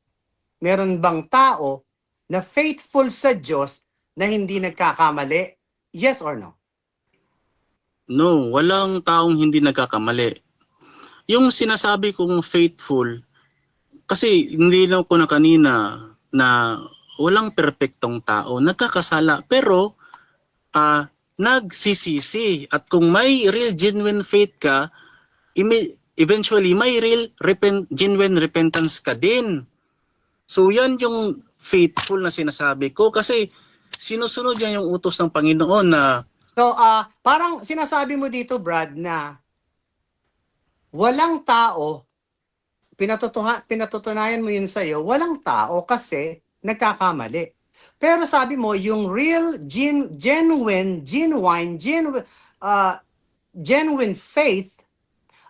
Meron bang tao na faithful sa Diyos na hindi nagkakamali? Yes or no? No, walang taong hindi nagkakamali. Yung sinasabi kong faithful, kasi hindi lang ko na kanina na walang perpektong tao, nagkakasala, pero nagsisisi. At kung may real genuine faith ka, eventually may real genuine repentance ka din. So yan yung faithful na sinasabi ko, kasi sinusunod yan yung utos ng Panginoon na So, parang sinasabi mo dito, Brad, na walang tao, pinatutunayan mo yun sa'yo, walang tao kasi nagkakamali. Pero sabi mo, yung real, genuine faith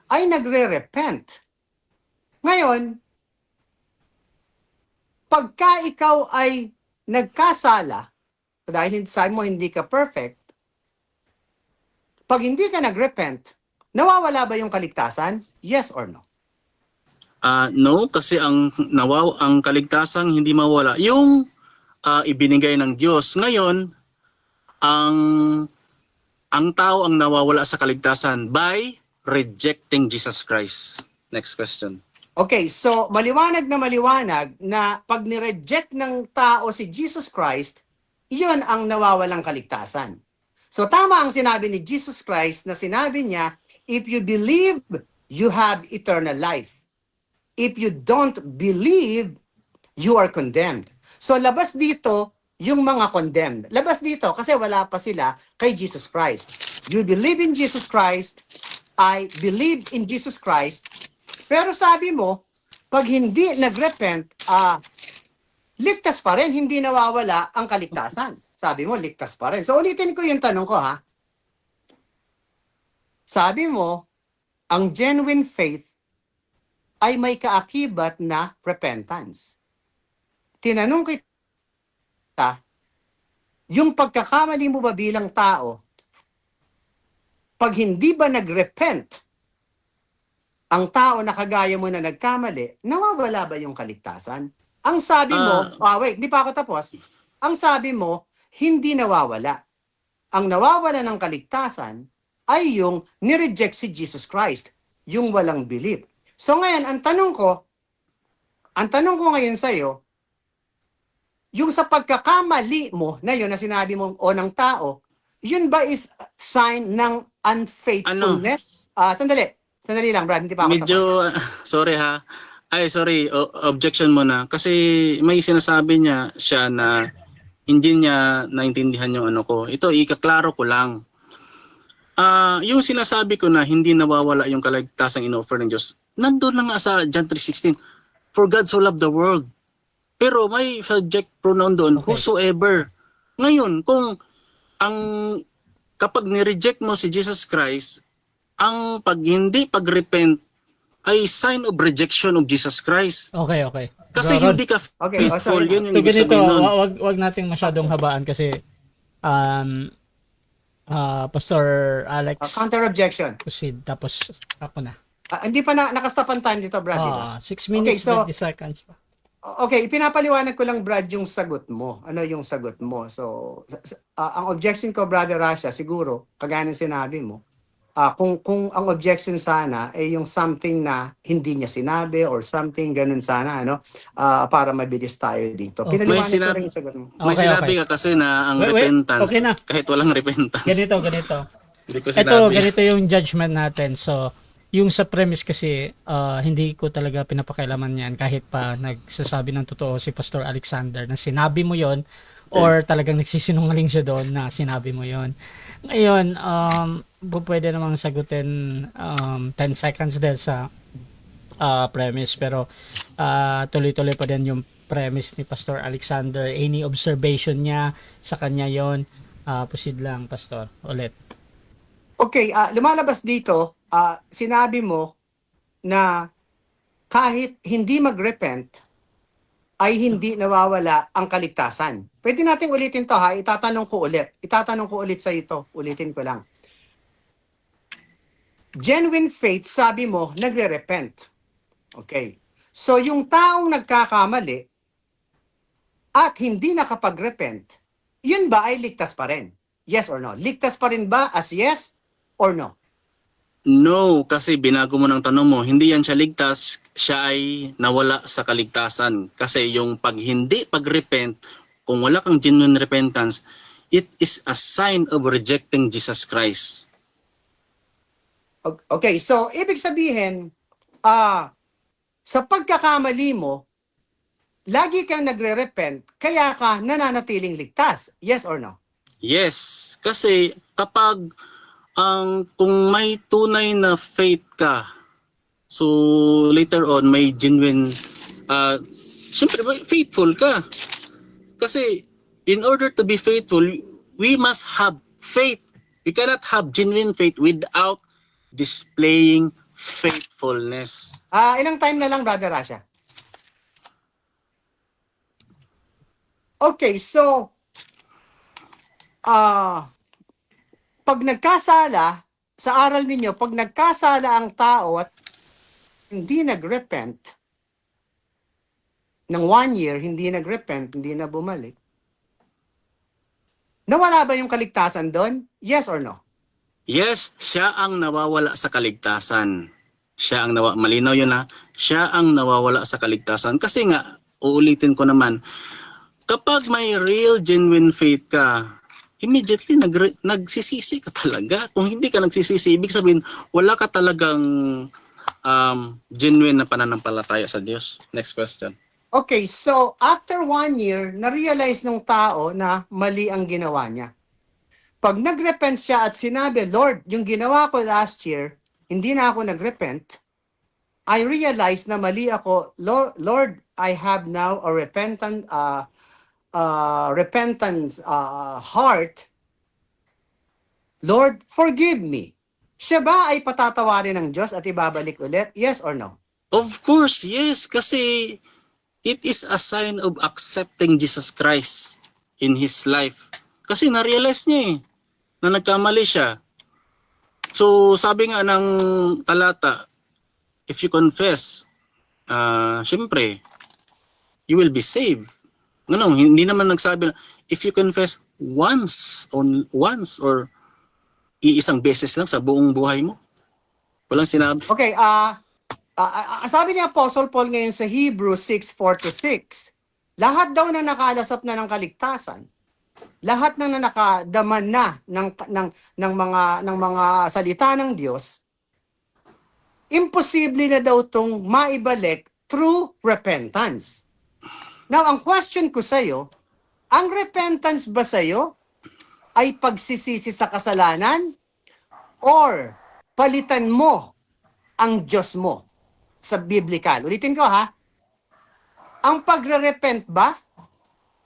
ay nagre-repent. Ngayon, pagka ikaw ay nagkasala, dahil sabi mo hindi ka perfect, pag hindi ka nag-repent, nawawala ba yung kaligtasan? Yes or no? No, kasi ang kaligtasan hindi mawala. Yung ibinigay ng Diyos. Ngayon, ang ang tao ang nawawala sa kaligtasan by rejecting Jesus Christ. Next question. Okay, so maliwanag na pag nireject ng tao si Jesus Christ, iyon ang nawawalang kaligtasan. So tama ang sinabi ni Jesus Christ na sinabi niya, if you believe, you have eternal life. If you don't believe, you are condemned. So labas dito yung mga condemned. Labas dito kasi wala pa sila kay Jesus Christ. You believe in Jesus Christ, I believe in Jesus Christ, pero sabi mo, pag hindi nagrepent, ligtas pa rin, hindi nawawala ang kaligtasan. Sabi mo, ligtas pa rin. So ulitin ko yung tanong ko ha. Sabi mo, ang genuine faith ay may kaakibat na repentance. Tinanong kita, yung pagkakamali mo ba bilang tao, pag hindi ba nagrepent ang tao na kagaya mo na nagkamali, nawawala ba yung kaligtasan? Ang sabi mo, wait, di pa ako tapos. Ang sabi mo, hindi nawawala. Ang nawawala ng kaligtasan ay yung nireject si Jesus Christ, yung walang belief. So ngayon, ang tanong ko ngayon sa iyo, yung sa pagkakamali mo na yun na sinabi mo o ng tao, yun ba is sign ng unfaithfulness? Sandali lang, Brad, hindi pa ako Medyo, sorry ha. Ay, sorry, objection mo na. Kasi may sinasabi siya na hindi niya naintindihan yung ano ko. Ito, ikaklaro ko lang. Yung sinasabi ko na hindi nawawala yung kaligtasang in-offer ng Diyos, nandun lang nga sa John 3:16. For God so loved the world. Pero may subject pronoun doon, Okay. whosoever. Ngayon, kung kapag ni-reject mo si Jesus Christ, ang hindi pag-repent ay sign of rejection of Jesus Christ. Okay. Kasi Bro Rod, hindi ka Okay, faithful. sorry. Yun yung so ibig ganito, sabihin nun. wag nating masyadong habaan kasi Pastor Alex counter-objection. proceed tapos ako na. Hindi pa nakastop ang time dito, Brad, di ba? 6 minutes, Okay, so- 20 seconds pa. Okay, ipinapaliwanag ko lang, Brad, yung sagot mo. Ano yung sagot mo? So, ang objection ko, Brother Rasha, siguro, kagaya ng sinabi mo, kung ang objection sana ay yung something na hindi niya sinabi or something ganun sana, ano, para mabilis tayo dito. Okay. Pinaliwanag May ko sinabi- lang yung sagot mo. May Okay, sinabi okay. ka kasi na ang Wait, repentance, okay na. kahit walang repentance. Ganito. Hindi ko Ito, sinabi. ganito yung judgment natin. So, yung sa premise kasi, hindi ko talaga pinapakailaman yan kahit pa nagsasabi ng totoo si Pastor Alexander na sinabi mo yon or talagang nagsisinungaling siya doon na sinabi mo yon. Ngayon, pwede namang sagutin 10 seconds din sa premise pero tuloy-tuloy pa din yung premise ni Pastor Alexander. Any observation niya sa kanya yon, proceed lang, Pastor, ulit. Okay, lumalabas dito, sinabi mo na kahit hindi mag-repent, ay hindi nawawala ang kaligtasan. Pwede nating ulitin to ha, itatanong ko ulit sa ito, ulitin ko lang. Genuine faith, sabi mo, nagre-repent. Okay. So yung taong nagkakamali at hindi nakapag-repent, yun ba ay ligtas pa rin? Yes or no? Ligtas pa rin ba as yes or no? No, kasi binago mo ng tanong mo, hindi yan siya ligtas, siya ay nawala sa kaligtasan. Kasi yung hindi pag-repent, kung wala kang genuine repentance, it is a sign of rejecting Jesus Christ. Okay, so ibig sabihin, sa pagkakamali mo, lagi kang nagre-repent, kaya ka nananatiling ligtas. Yes or no? Yes, kasi kapag kung may tunay na faith ka, so later on may genuine, siyempre faithful ka. Kasi in order to be faithful, we must have faith. We cannot have genuine faith without displaying faithfulness. Ilang time na lang, Brother Rasha? Okay, so, pag nagkasala, sa aral ninyo, pag nagkasala ang tao at hindi nag-repent, ng 1 year, hindi nag-repent, hindi na bumalik, nawala ba yung kaligtasan doon? Yes or no? Yes, siya ang nawawala sa kaligtasan. Siya ang malinaw yun ha. Siya ang nawawala sa kaligtasan. Kasi nga, uulitin ko naman, kapag may real genuine faith ka, immediately nagsisisi ka talaga. Kung hindi ka nagsisisi, ibig sabihin, wala ka talagang genuine na pananampalataya sa Diyos. Next question. Okay, so after 1 year, na-realize ng tao na mali ang ginawa niya. Pag nag-repent siya at sinabi, Lord, yung ginawa ko last year, hindi na ako nag-repent, I realize na mali ako. Lord, I have now a repentance heart. Lord, forgive me. Siya ba ay patatawarin ng Diyos at ibabalik ulit? Yes or no? Of course, yes. Kasi it is a sign of accepting Jesus Christ in his life. Kasi na-realize niya na nagkamali siya. So, sabi nga ng talata, if you confess, syempre, you will be saved. Ano, hindi naman nagsabi na, if you confess once or iisang beses lang sa buong buhay mo. Walang sinabi. Okay, sabi ni Apostle Paul ngayon sa Hebrews 6:4-6, lahat daw na nakalasap na ng kaligtasan, lahat na nakadaman na ng mga salita ng Diyos, imposible na daw tong maibalik through repentance. Now, ang question ko sa iyo, ang repentance ba sa iyo ay pagsisisi sa kasalanan or palitan mo ang Diyos mo sa biblical? Ulitin ko ha. Ang pagre-repent ba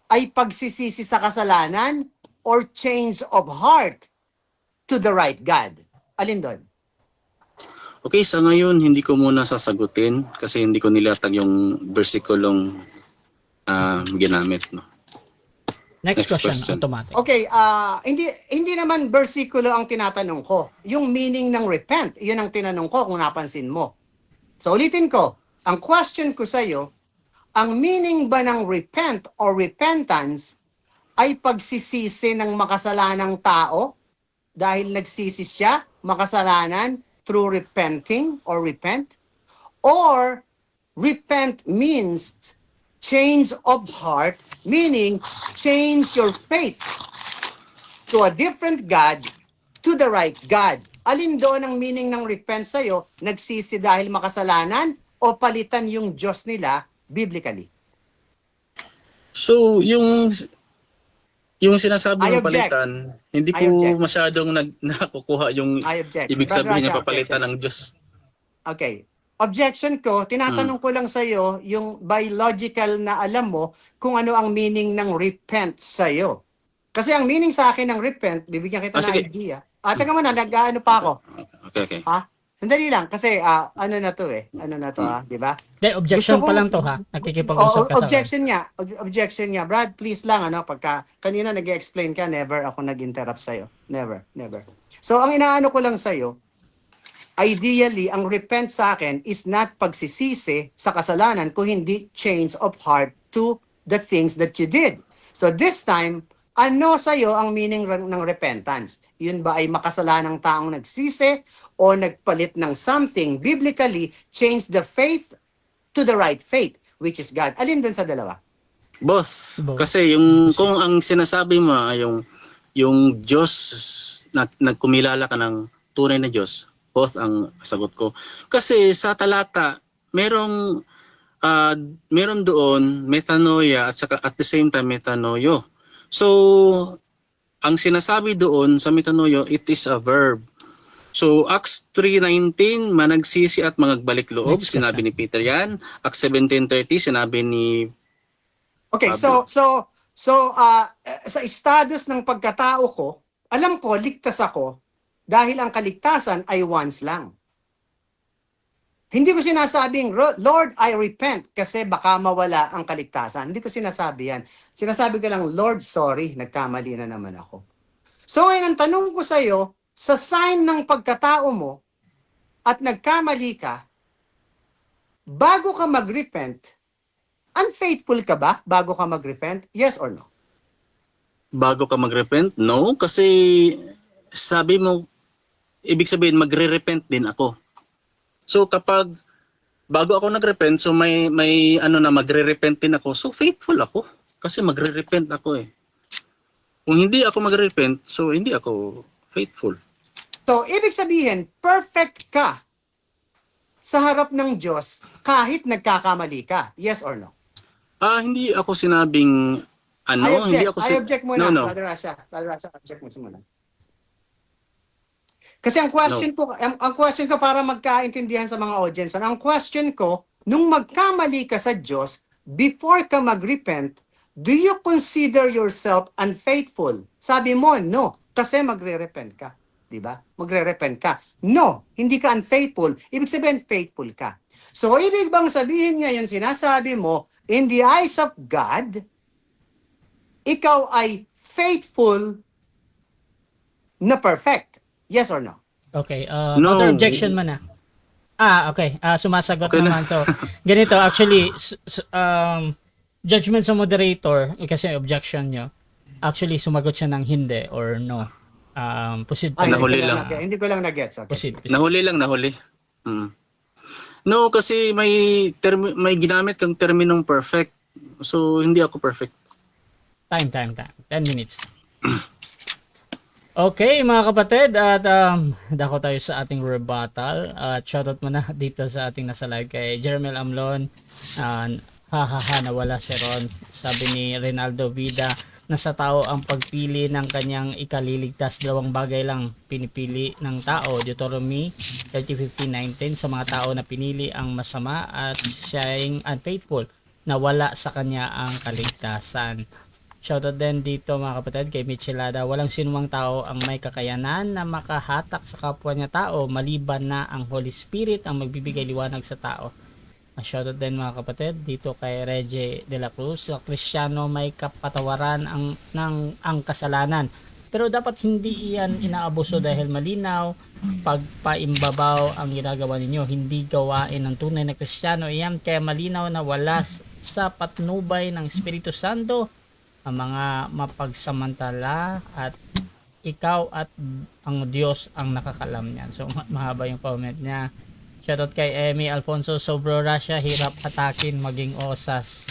ay pagsisisi sa kasalanan or change of heart to the right God? Alin doon? Okay, sa ngayon, hindi ko muna sasagutin kasi hindi ko nilatag yung versikulong ginamit. No? Next Next question, question. automatic. Okay, hindi naman bersikulo ang tinatanong ko. Yung meaning ng repent, yun ang tinanong ko kung napansin mo. So ulitin ko, ang question ko sa iyo, ang meaning ba ng repent or repentance ay pagsisisi ng makasalanang tao dahil nagsisi siya, makasalanan, through repenting or repent? Or repent means change of heart, meaning change your faith to a different God, to the right God. Alin doon ang meaning ng repent sa'yo? Nagsisi dahil makasalanan o palitan yung Diyos nila biblically? So, yung sinasabi I ng object. palitan, hindi I ko object. masyadong nakukuha yung I object. ibig Brother sabihin Rasha, niya papalitan objection. ng Diyos. Okay. Objection ko, tinatanong ko lang sa'yo yung biological na alam mo kung ano ang meaning ng repent sa'yo. Kasi ang meaning sa akin ng repent, bibigyan kita ng Sige. idea. Teka muna, nag-ano pa ako. Okay. Ha? Sandali lang, kasi ano na to di ba? Hindi, objection Gusto pa ko- lang to ha. Nakikipag-usap ka sa Objection niya. Brad, please lang, pagka kanina nag-explain ka, never ako nag-interrupt sa'yo. Never. So, ang inaano ko lang sa'yo, ideally, ang repent sa akin is not pagsisisi sa kasalanan, kung hindi change of heart to the things that you did. So this time, ano sa'yo ang meaning ng repentance? Yun ba ay makasalanang taong nagsisi o nagpalit ng something, biblically, change the faith to the right faith, which is God? Alin dun sa dalawa? Both. Both. Kasi kung ang sinasabi mo ay yung Diyos, nagkumilala ka ng tunay na Diyos, both ang sagot ko. Kasi sa talata, meron doon metanoia at saka at the same time metanoio. So, ang sinasabi doon sa metanoio, it is a verb. So, Acts 3:19, managsisi at magbalik loob, Next sinabi question. ni Peter yan. Acts 17:30, sinabi ni Okay, Pablo. sa estados ng pagkatao ko, alam ko, ligtas ako dahil ang kaligtasan ay once lang. Hindi ko sinasabing, Lord, I repent kasi baka mawala ang kaligtasan. Hindi ko sinasabi yan. Sinasabi ko lang, Lord, sorry, nagkamali na naman ako. So ngayon, ang tanong ko sa iyo, sa sign ng pagkatao mo at nagkamali ka, bago ka mag-repent, unfaithful ka ba bago ka mag-repent? Yes or no? bago ka mag-repent? No, kasi sabi mo ibig sabihin magre-repent din ako. So kapag bago ako nag-repent, so may ano na magre-repent din ako, so faithful ako kasi magre-repent ako eh. Kung hindi ako magre-repent, so hindi ako faithful. So, ibig sabihin, perfect ka sa harap ng Diyos kahit nagkakamali ka. Yes or no? Hindi ako sinabing ano, hindi ako I object muna, no. Brother Rasha. Brother Rasha, object mo muna. Kasi ang question ko, ang question ko para magkaintindihan sa mga audience, ang question ko, nung magkamali ka sa Diyos, before ka mag-repent, do you consider yourself unfaithful? Sabi mo, no, kasi magre-repent ka. Di ba? Magre-repent ka. No, hindi ka unfaithful. Ibig sabihin, faithful ka. So, ibig bang sabihin ngayon, sinasabi mo, in the eyes of God, ikaw ay faithful na perfect. Yes or no? Okay, No. counter objection man na. Okay. Sumasagot Okay naman. So, ganito, actually, judgment sa moderator, kasi objection nyo, actually, sumagot siya ng hindi or no. Proceed. Ay, Nahuli lang. Hindi ko lang na-gets. Okay. Proceed. Nahuli. No, kasi may ginamit kang terminong perfect. So hindi ako perfect. Time. 10 minutes. Okay, mga kapatid, at dako tayo sa ating rebuttal. At shoutout muna dito sa ating nasa live kay Jermel Amlon. Nawala si Ron. Sabi ni Rinaldo Vida, nasa tao ang pagpili ng kanyang ikaliligtas. Dalawang bagay lang pinipili ng tao. Deuteronomy 30:15-19, sa mga tao na pinili ang masama at siyang unfaithful, na wala sa kanya ang kaligtasan. Shoutout din dito mga kapatid kay Michelada, walang sinumang tao ang may kakayanan na makahatak sa kapwa niya tao maliban na ang Holy Spirit ang magbibigay liwanag sa tao. Shoutout din mga kapatid dito kay Reggie de la Cruz, sa Kristiyano may kapatawaran ang kasalanan, pero dapat hindi iyan inaabuso dahil malinaw pagpaimbabaw ang ginagawa ninyo, hindi gawain ng tunay na Kristiyano iyan, kaya malinaw na wala sa patnubay ng Espiritu Santo ang mga mapagsamantala at ikaw at ang Diyos ang nakakalam niyan. So mahaba yung comment niya. Shoutout kay Emmy Alfonso, Sobro Russia, hirap atakin maging osas.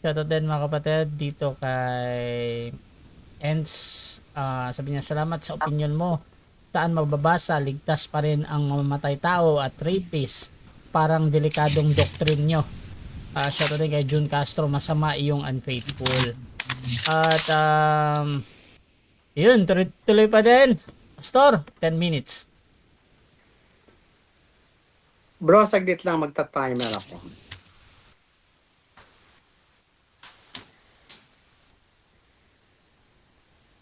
Shoutout din mga kapatid dito kay Ends, sabi niya, salamat sa opinion mo. Saan magbabasa, ligtas pa rin ang mamamatay tao at rapist. Parang delikadong doctrine nyo. Shoutout din kay June Castro, masama iyong unfaithful. At yun, tuloy pa din. Pastor, 10 minutes. Bro, saglit lang, magta-timer ako.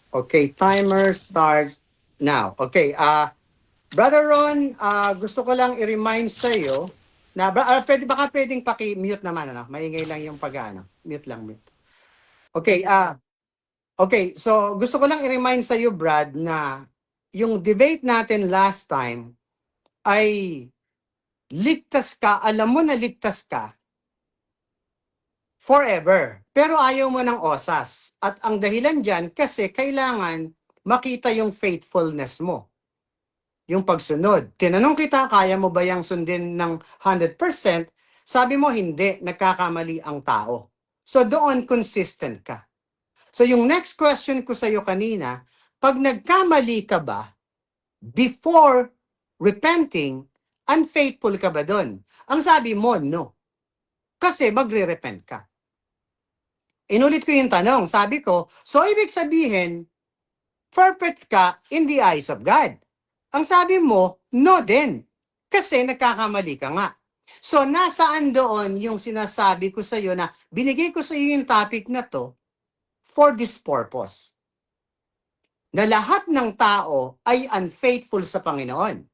Okay, timer starts now. Okay, Brother Ron, gusto ko lang i-remind sa iyo na pwedeng paki-mute naman, ano? Maingay lang yung mute lang, mute. Okay, okay, so gusto ko lang i-remind sa iyo, Brad, na yung debate natin last time ay ligtas ka, alam mo na ligtas ka forever. Pero ayaw mo ng osas. At ang dahilan dyan, kasi kailangan makita yung faithfulness mo. Yung pagsunod. Tinanong kita, kaya mo ba yung sundin ng 100%? Sabi mo, hindi. Nagkakamali ang tao. So doon, consistent ka. So yung next question ko sa iyo kanina, pag nagkamali ka ba, before repenting, unfaithful ka ba doon? Ang sabi mo, no. Kasi magre-repent ka. Inulit ko yung tanong. Sabi ko, so ibig sabihin, perfect ka in the eyes of God. Ang sabi mo, no din. Kasi nagkakamali ka nga. So nasaan doon yung sinasabi ko sa iyo na binigay ko sa iyo yung topic na to for this purpose. Na lahat ng tao ay unfaithful sa Panginoon.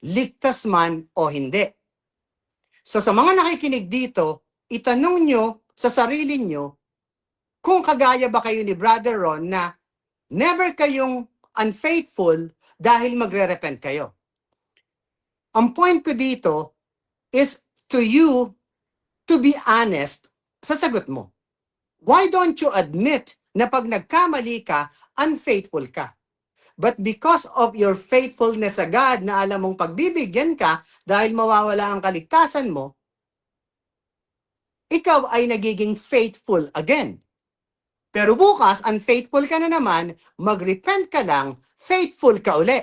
Ligtas man o hindi. So sa mga nakikinig dito, itanong nyo sa sarili nyo kung kagaya ba kayo ni Brother Ron na never kayong unfaithful dahil magre-repent kayo. Ang point ko dito is to you to be honest sa sagot mo. Why don't you admit na pag nagkamali ka, unfaithful ka? But because of your faithfulness sa God na alam mong pagbibigyan ka dahil mawawala ang kaligtasan mo, ikaw ay nagiging faithful again. Pero bukas, unfaithful ka na naman, mag-repent ka lang, faithful ka uli.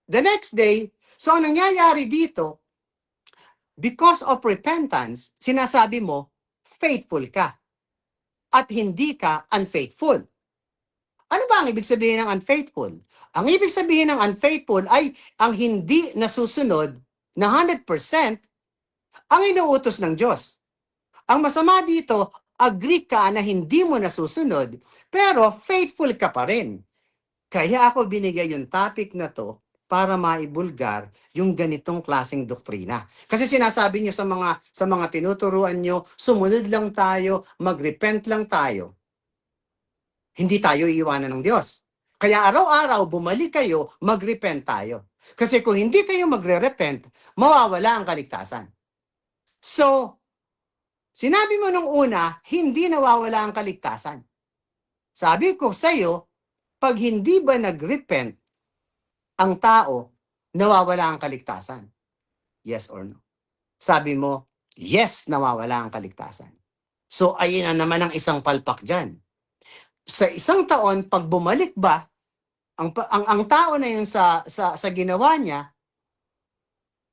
The next day, so ang nangyayari dito, because of repentance, sinasabi mo, faithful ka. At hindi ka unfaithful. Ano ba ang ibig sabihin ng unfaithful? Ang ibig sabihin ng unfaithful ay ang hindi nasusunod na 100% ang inuutos ng Diyos. Ang masama dito, agree ka na hindi mo nasusunod, pero faithful ka pa rin. Kaya ako binigay yung topic na to para maibulgar yung ganitong klaseng doktrina. Kasi sinasabi niyo sa mga tinuturuan niyo, sumunod lang tayo, mag-repent lang tayo. Hindi tayo iiwanan ng Diyos. Kaya araw-araw bumalik kayo, mag-repent tayo. Kasi kung hindi kayo magre-repent, mawawala ang kaligtasan. So, sinabi mo nung una, hindi nawawala ang kaligtasan. Sabi ko sa iyo, pag hindi ba nag-repent ang tao, nawawala ang kaligtasan? Yes or no? Sabi mo, yes, nawawala ang kaligtasan. So, ayun na naman ang isang palpak dyan. Sa isang taon, pag bumalik ba, ang tao na yun sa ginawa niya,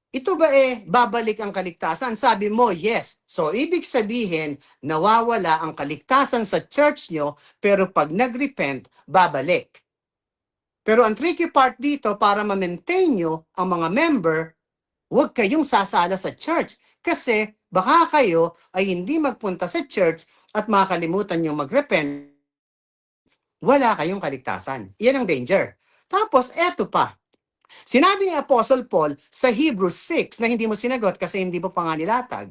ito ba babalik ang kaligtasan? Sabi mo, yes. So, ibig sabihin, nawawala ang kaligtasan sa church nyo, pero pag nag-repent, babalik. Pero ang tricky part dito, para ma-maintain nyo ang mga member, huwag kayong sasala sa church. Kasi baka kayo ay hindi magpunta sa church at makalimutan nyo mag-repent, wala kayong kaligtasan. Yan ang danger. Tapos, eto pa. Sinabi ni Apostle Paul sa Hebrews 6 na hindi mo sinagot kasi hindi mo pa nga nilatag,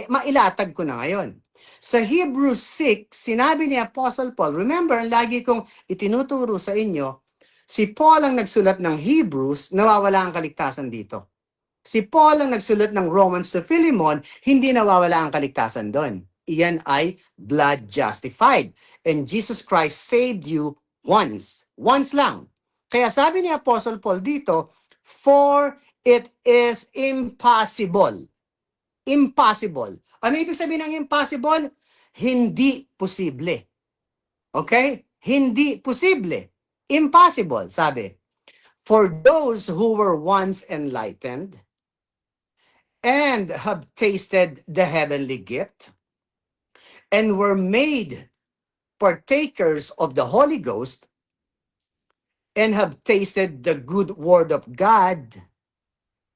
mailatag ko na ngayon. Sa Hebrews 6, sinabi ni Apostle Paul, remember, ang lagi kong itinuturo sa inyo, si Paul ang nagsulat ng Hebrews, nawawala ang kaligtasan dito. Si Paul ang nagsulat ng Romans to Philemon, hindi nawawala ang kaligtasan doon. Iyan ay blood justified. And Jesus Christ saved you once. Once lang. Kaya sabi ni Apostle Paul dito, for it is impossible. Impossible. Ano ibig sabihin ng impossible? Hindi posible. Okay? Hindi posible. Impossible, sabi. For those who were once enlightened and have tasted the heavenly gift and were made partakers of the Holy Ghost, and have tasted the good word of God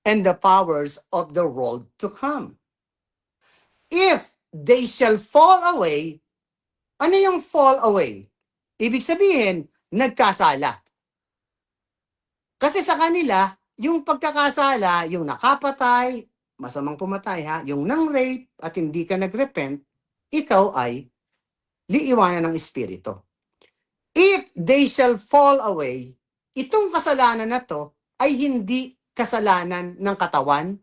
and the powers of the world to come. If they shall fall away, ano yung fall away? Ibig sabihin, nagkasala. Kasi sa kanila, yung pagkakasala, yung nakapatay, masamang pumatay ha, yung nang-rape at hindi ka nag-repent, ikaw ay liiwanan ng Espiritu. If they shall fall away, itong kasalanan na to ay hindi kasalanan ng katawan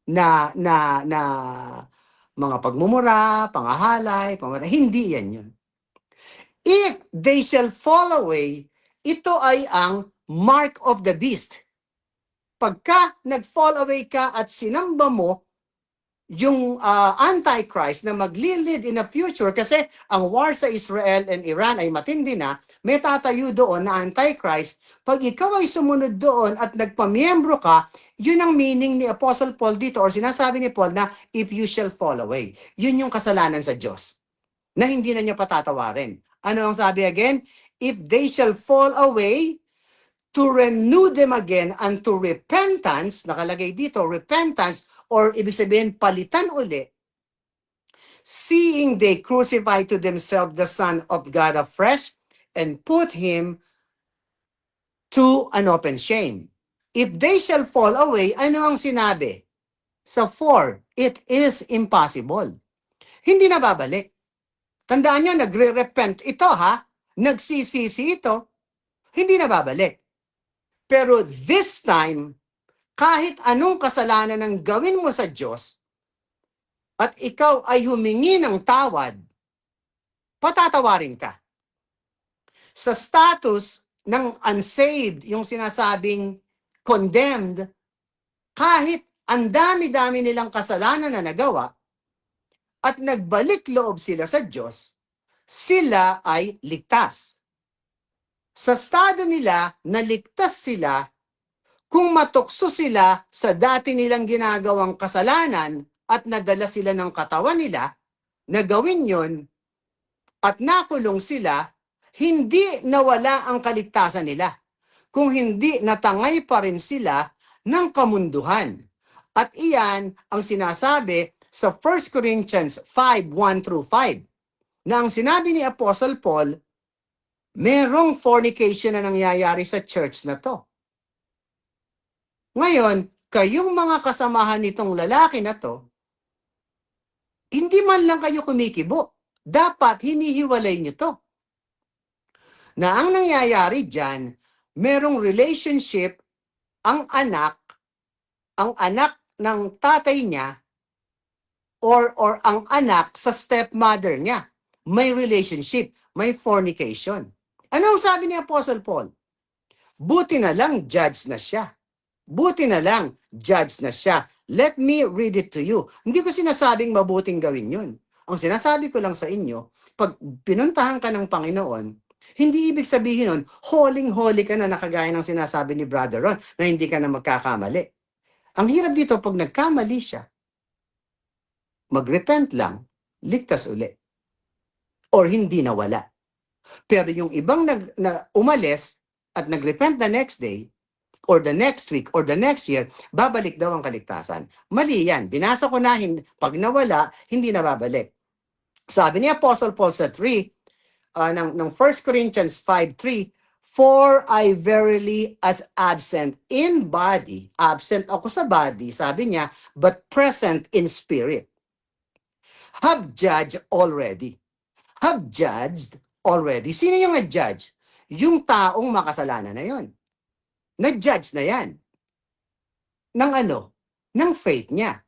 na mga pagmumura, pangahalay, hindi yan yun. If they shall fall away, ito ay ang mark of the beast. Pagka nag-fall away ka at sinamba mo yung Antichrist na magli-lead in the future, kasi ang war sa Israel and Iran ay matindi na, may tatayo doon na Antichrist. Pag ikaw ay sumunod doon at nagpamiyembro ka, yun ang meaning ni Apostle Paul dito, or sinasabi ni Paul na if you shall fall away. Yun yung kasalanan sa Diyos na hindi na niya patatawarin. Ano ang sabi again? If they shall fall away, to renew them again unto repentance, nakalagay dito, repentance, or ibig sabihin, palitan uli, seeing they crucify to themselves the Son of God afresh, and put him to an open shame. If they shall fall away, ano ang sinabi? Sa 4, it is impossible. Hindi na babalik. Tandaan nyo, nagre-repent ito ha, nagsisisi ito, hindi na babalik. Pero this time, kahit anong kasalanan ang gawin mo sa Diyos, at ikaw ay humingi ng tawad, patatawarin ka. Sa status ng unsaved, yung sinasabing condemned, kahit ang dami-dami nilang kasalanan na nagawa at nagbalik loob sila sa Diyos, sila ay ligtas. Sa estado nila, naligtas sila kung matukso sila sa dati nilang ginagawang kasalanan at nadala sila ng katawan nila na gawin yon at nakulong sila, hindi nawala ang kaligtasan nila. Kung hindi natangay pa rin sila ng kamunduhan. At iyan ang sinasabi sa 1 Corinthians 5:1-5 na ang sinabi ni Apostle Paul, merong fornication na nangyayari sa church na to. Ngayon, kayong mga kasamahan nitong lalaki na to, hindi man lang kayo kumikibo. Dapat hinihiwalay nyo to. Na ang nangyayari dyan, merong relationship ang anak ng tatay niya or ang anak sa stepmother niya. May relationship, may fornication. Ano ang sabi ni Apostle Paul? Buti na lang judge na siya. Buti na lang judge na siya. Let me read it to you. Hindi ko sinasabing mabuting gawin yun. Ang sinasabi ko lang sa inyo, pag pinuntahan ka ng Panginoon, hindi ibig sabihin nun, holing-holy ka na nakagaya ng sinasabi ni Brother Ron, na hindi ka na magkakamali. Ang hirap dito, pag nagkamali siya, mag-repent lang, ligtas uli. Or hindi nawala. Pero yung ibang umalis at nag-repent the next day, or the next week, or the next year, babalik daw ang kaligtasan. Mali yan. Binasa ko na, pag nawala, hindi na babalik. Sabi ni Apostle Paul sa 3, ng 1 Corinthians 5:3, for I verily as absent in body, absent ako sa body, sabi niya, but present in spirit. Have judged already. Have judged already. Sino yung nag-judge? Yung taong makasalanan na yon. Nag-judge na yan. Ng ano? Ng faith niya.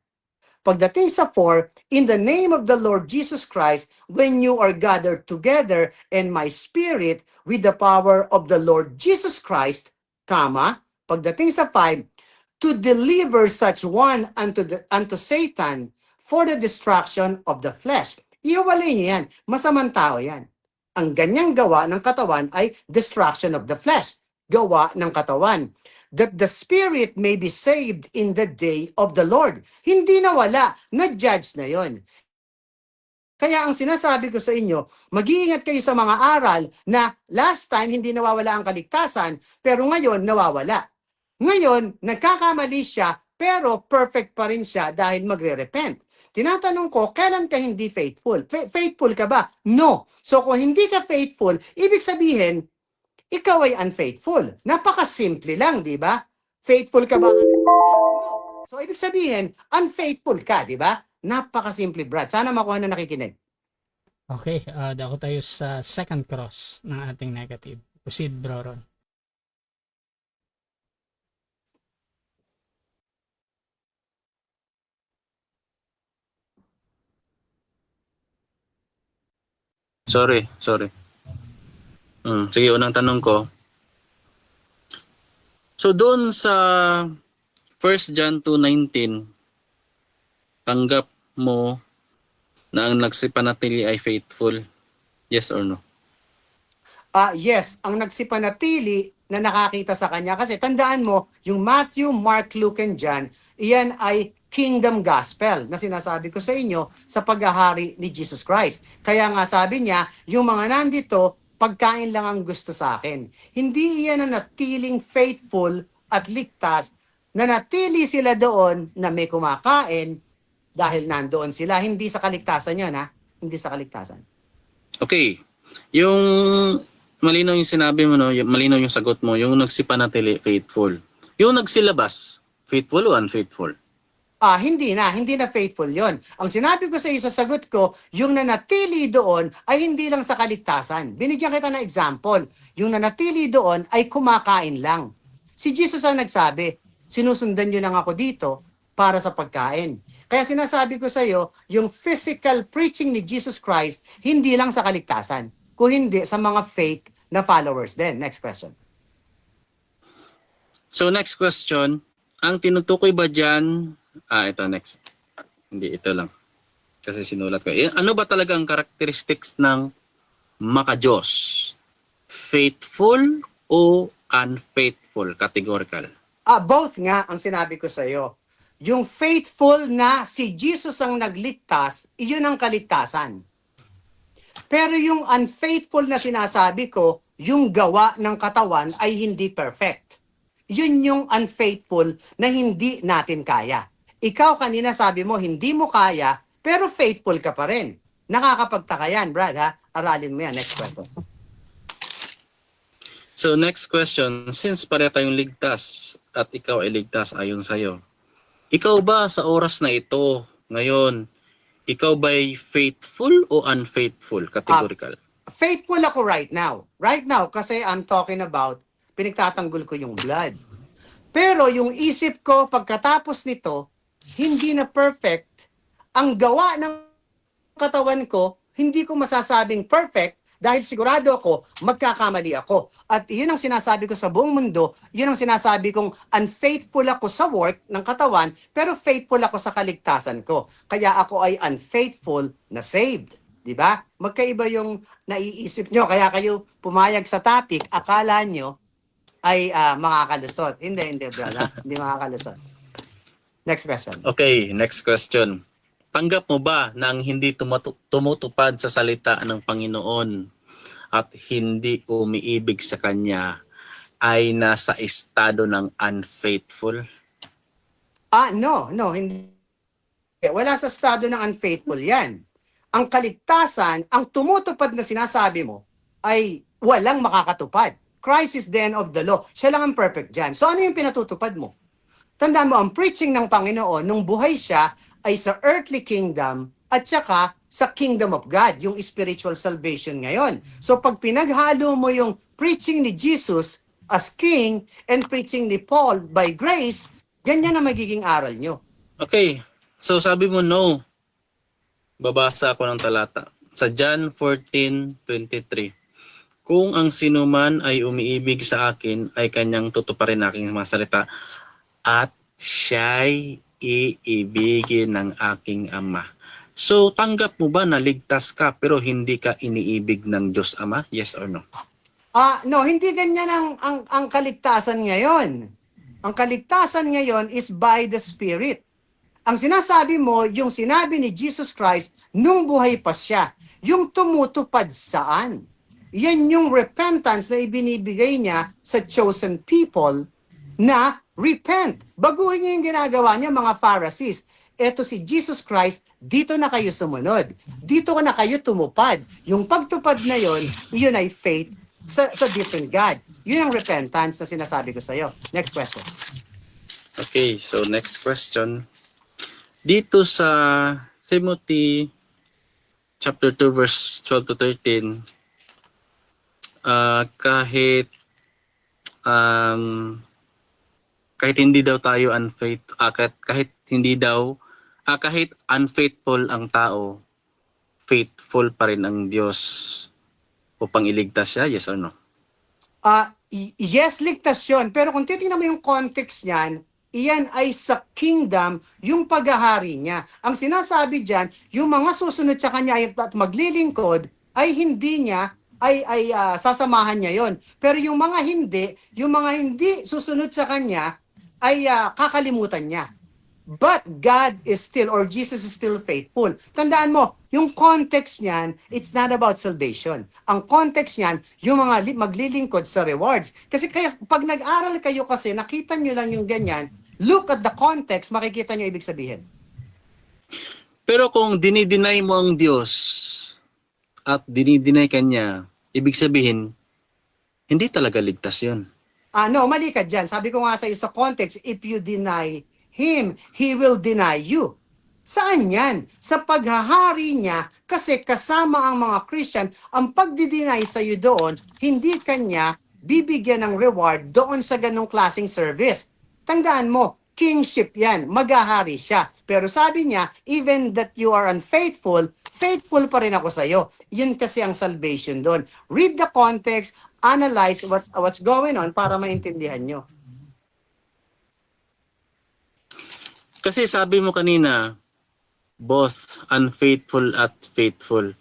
Pagdating sa 4, in the name of the Lord Jesus Christ, when you are gathered together in my spirit with the power of the Lord Jesus Christ, pagdating sa 5, to deliver such one unto Satan for the destruction of the flesh. Iwalay niyo yan. Masamang tao yan. Ang ganyang gawa ng katawan ay destruction of the flesh. Gawa ng katawan. That the spirit may be saved in the day of the Lord. Hindi na wala. Na-judge na yon. Kaya ang sinasabi ko sa inyo, mag-iingat kayo sa mga aral na last time hindi nawawala ang kaligtasan, pero ngayon nawawala. Ngayon, nagkakamali siya, pero perfect pa rin siya dahil magre-repent. Tinatanong ko, kailan ka hindi faithful? Faithful ka ba? No. So kung hindi ka faithful, ibig sabihin, ikaw ay unfaithful. Napakasimple lang, di ba? Faithful ka ba? No. So, ibig sabihin, unfaithful ka, di ba? Napakasimple, Brad. Sana makuha na nakikinig. Okay, dako tayo sa second cross ng ating negative. Proceed, Bro Ron. Sorry. Sige, unang tanong ko. So doon sa 1 John 2:19, tanggap mo na ang nagsipanatili ay faithful? Yes or no? Yes, ang nagsipanatili na nakakita sa kanya. Kasi tandaan mo, yung Matthew, Mark, Luke, and John, iyan ay kingdom gospel na sinasabi ko sa inyo sa paghahari ni Jesus Christ. Kaya nga sabi niya, yung mga nandito, pagkain lang ang gusto sa akin. Hindi iyan na natiling faithful at ligtas, na natili sila doon na may kumakain dahil nandoon sila. Hindi sa kaligtasan yun, ha? Hindi sa kaligtasan. Okay. Yung malinaw yung sinabi mo, no? Malinaw yung sagot mo, yung nagsipanatili, faithful. Yung nagsilabas, faithful o unfaithful? Hindi na faithful yon. Ang sinabi ko sa iyo sa sagot ko, yung nanatili doon ay hindi lang sa kaligtasan. Binigyan kita ng example. Yung nanatili doon ay kumakain lang. Si Jesus ang nagsabi, sinusundan nyo lang ako dito para sa pagkain. Kaya sinasabi ko sa iyo, yung physical preaching ni Jesus Christ, hindi lang sa kaligtasan, kung hindi sa mga fake na followers din. Next question. So next question, ang tinutukoy ba dyan, ito next, hindi ito lang, kasi sinulat ko. Ano ba talaga ang characteristics ng maka-Diyos? Faithful o unfaithful? Categorical. Both nga ang sinabi ko sa iyo. Yung faithful na si Jesus ang nagligtas, iyon ang kaligtasan. Pero yung unfaithful na sinasabi ko, yung gawa ng katawan ay hindi perfect. Yun yung unfaithful na hindi natin kaya. Ikaw kanina sabi mo, hindi mo kaya, pero faithful ka pa rin. Nakakapagtaka yan, Brad, ha? Aralin mo yan. Next question. So next question, since pareho tayong ligtas at ikaw ay ligtas ayon sa'yo, ikaw ba sa oras na ito, ngayon, ikaw ba'y faithful o unfaithful? Categorical. Faithful ako right now. Right now, kasi I'm talking about, pinagtatanggol ko yung blood. Pero yung isip ko, pagkatapos nito, hindi na perfect. Ang gawa ng katawan ko, hindi ko masasabing perfect dahil sigurado ako, magkakamali ako. At yun ang sinasabi ko sa buong mundo, yun ang sinasabi kong unfaithful ako sa work ng katawan, pero faithful ako sa kaligtasan ko. Kaya ako ay unfaithful na saved. Di ba? Magkaiba yung naiisip nyo. Kaya kayo pumayag sa topic, akala nyo ay makakalusot. Hindi, brother. Hindi makakalusot. Next question. Okay, next question. Tanggap mo ba na ang hindi tumutupad sa salita ng Panginoon at hindi umiibig sa Kanya ay nasa estado ng unfaithful? No, hindi. Wala sa estado ng unfaithful yan. Ang kaligtasan, ang tumutupad na sinasabi mo, ay walang makakatupad. Christ is the end of the law. Siya lang ang perfect dyan. So ano yung pinatutupad mo? Tandaan mo, ang preaching ng Panginoon, nung buhay siya, ay sa earthly kingdom at saka sa kingdom of God, yung spiritual salvation ngayon. So pag pinaghalo mo yung preaching ni Jesus as king and preaching ni Paul by grace, ganyan na magiging aral nyo. Okay, so sabi mo no. Babasa ako ng talata. Sa John 14:23. Kung ang sinuman ay umiibig sa akin, ay kanyang tutuparin aking mga salita at siya'y iibigin ng aking Ama. So, tanggap mo ba na ligtas ka pero hindi ka iniibig ng Diyos Ama? Yes or no? No, hindi ganyan ang kaligtasan ngayon. Ang kaligtasan ngayon is by the Spirit. Ang sinasabi mo, yung sinabi ni Jesus Christ nung buhay pa siya, yung tumutupad saan? Yan yung repentance na ibinibigay niya sa chosen people na repent. Baguhin niyo yung ginagawa niya, mga Pharisees. Eto si Jesus Christ, dito na kayo sumunod. Dito na kayo tumupad. Yung pagtupad na yon, yun ay faith sa different God. Yun ang repentance na sinasabi ko sa iyo. Next question. Okay, so next question. Dito sa Timothy chapter 2 verse 12 to 13, kahit hindi daw tayo kahit unfaithful ang tao, faithful pa rin ang Diyos upang iligtas siya, yes or no? Yes, ligtas yun. Pero kung titingnan mo yung context niyan, iyan ay sa kingdom, yung paghahari niya. Ang sinasabi diyan, yung mga susunod sa kanya at maglilingkod, ay hindi niya, ay sasamahan niya yon. Pero yung mga hindi susunod sa kanya, ay kakalimutan niya. But God is still, or Jesus is still faithful. Tandaan mo, yung context niyan, it's not about salvation. Ang context niyan, yung mga maglilingkod sa rewards. Kasi kaya, pag nag-aral kayo kasi, nakita nyo lang yung ganyan, look at the context, makikita nyo ibig sabihin. Pero kung dinideny mo ang Diyos at dinideny Kanya, ibig sabihin, hindi talaga ligtas yun. No, mali ka dyan. Sabi ko nga sa isa context, if you deny Him, He will deny you. Saan yan? Sa paghahari niya, kasi kasama ang mga Christian, ang pagdideny sa iyo doon, hindi kanya bibigyan ng reward doon sa ganong klaseng service. Tandaan mo, kingship yan, maghahari siya. Pero sabi niya, even that you are unfaithful, faithful pa rin ako sa iyo. Yun kasi ang salvation doon. Read the context, analyze what's going on para maintindihan nyo. Kasi sabi mo kanina, both unfaithful at faithful.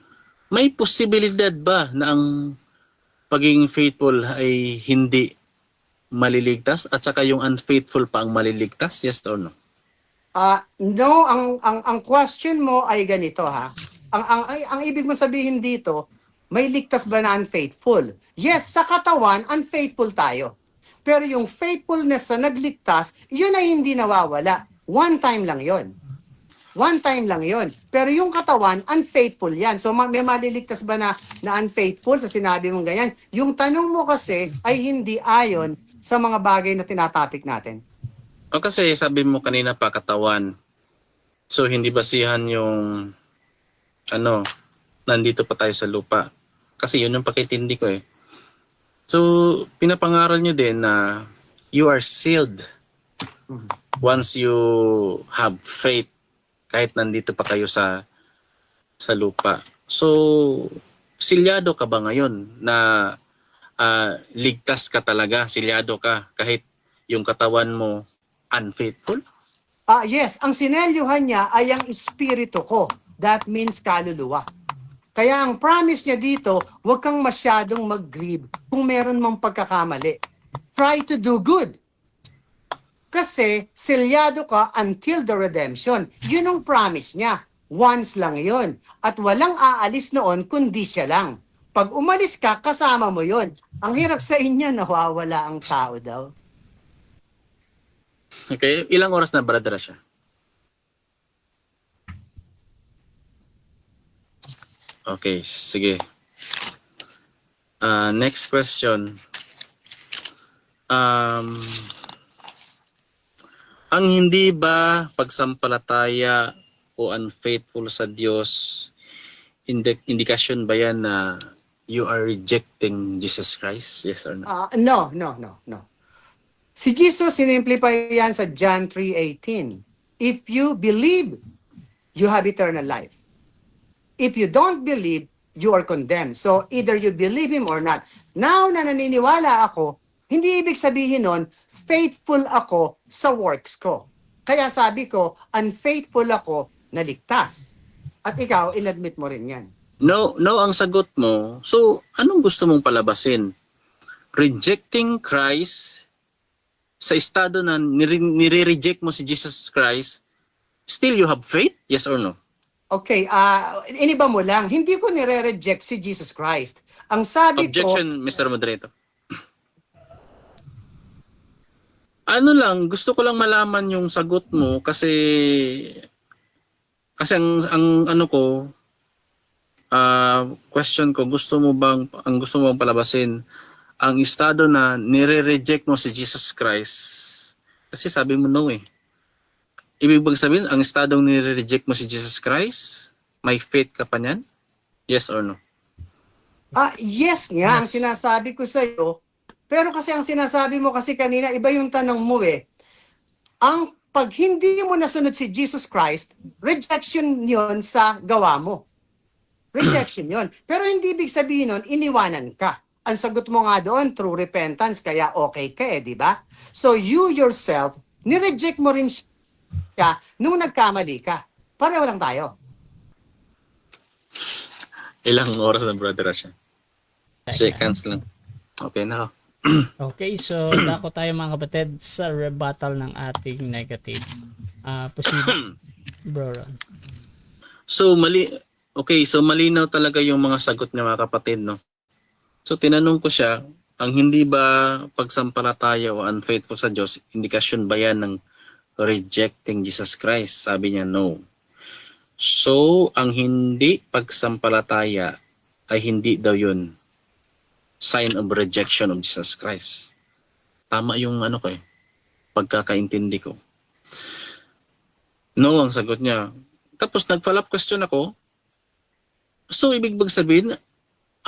May posibilidad ba na ang pagiging faithful ay hindi maliligtas at saka yung unfaithful pa ang maliligtas? Yes or no? No, ang question mo ay ganito ha. Ang ibig mo sabihin dito, may ligtas ba na unfaithful? Yes, sa katawan, unfaithful tayo. Pero yung faithfulness sa nagligtas, yun ay hindi nawawala. One time lang yon. One time lang yon. Pero yung katawan, unfaithful yan. So may maliligtas ba na unfaithful sa sinabi mong ganyan? Yung tanong mo kasi ay hindi ayon sa mga bagay na tinatapik natin. O kasi sabi mo kanina pa katawan. So hindi basihan yung nandito pa tayo sa lupa. Kasi yun yung pakitindi ko eh. So pinapangaral nyo din na you are sealed once you have faith kahit nandito pa kayo sa lupa. So silyado ka ba ngayon na ligtas ka talaga, silyado ka kahit yung katawan mo unfaithful? Yes, ang sinelyuhan niya ay ang espiritu ko. That means kaluluwa. Kaya ang promise niya dito, huwag kang masyadong mag-grieve kung meron mong pagkakamali. Try to do good. Kasi selyado ka until the redemption. Yun ang promise niya. Once lang yun. At walang aalis noon kundi siya lang. Pag umalis ka, kasama mo yun. Ang hirap sa inyo, nawawala ang tao daw. Okay, ilang oras na brother siya? Okay, sige. Next question. Ang hindi ba pagsampalataya o unfaithful sa Diyos, indikasyon ba yan na you are rejecting Jesus Christ? Yes or no? No. Si Jesus, sinimplify yan sa John 3:18. If you believe, you have eternal life. If you don't believe, you are condemned. So, either you believe Him or not. Now na naniniwala ako, hindi ibig sabihin nun, faithful ako sa works ko. Kaya sabi ko, unfaithful ako na ligtas. At ikaw, inadmit mo rin yan. No ang sagot mo. So, anong gusto mong palabasin? Rejecting Christ sa estado na nire-reject mo si Jesus Christ, still you have faith? Yes or no? Okay, iniba mo lang. Hindi ko nire-reject si Jesus Christ. Ang sabi Objection, ko... Mr. Moderator. Ano lang, gusto ko lang malaman yung sagot mo kasi ang ano ko, question ko, gusto mo bang palabasin ang estado na nire-reject mo si Jesus Christ? Kasi sabi mo no eh. Ibig bang sabihin, ang estadong nire-reject mo si Jesus Christ, may faith ka pa niyan? Yes or no? Yes nga, ang sinasabi ko sa iyo. Pero kasi ang sinasabi mo kasi kanina, iba yung tanong mo eh. Pag hindi mo nasunod si Jesus Christ, rejection yon sa gawa mo. Rejection yon. Pero hindi ibig sabihin nun, iniwanan ka. Ang sagot mo nga doon, true repentance, kaya okay ka eh, di ba? So you yourself, nireject mo rin siya nung nagkamali ka. Pareho lang tayo. Ilang oras na brother siya? Seconds lang. Okay na. Okay, so dako tayo mga kapatid sa rebuttal ng ating negative. Posible, bro Ron. So malinaw talaga yung mga sagot niya mga kapatid, no? So tinanong ko siya, ang hindi ba pagsampalataya o unfaithful sa Diyos, indikasyon ba yan ng rejecting Jesus Christ? Sabi niya, no. So, ang hindi pagsampalataya ay hindi daw yun sign of rejection of Jesus Christ. Tama yung ano ko eh, pagkakaintindi ko. No, ang sagot niya. Tapos nag-follow up question ako. So, ibig bang sabihin,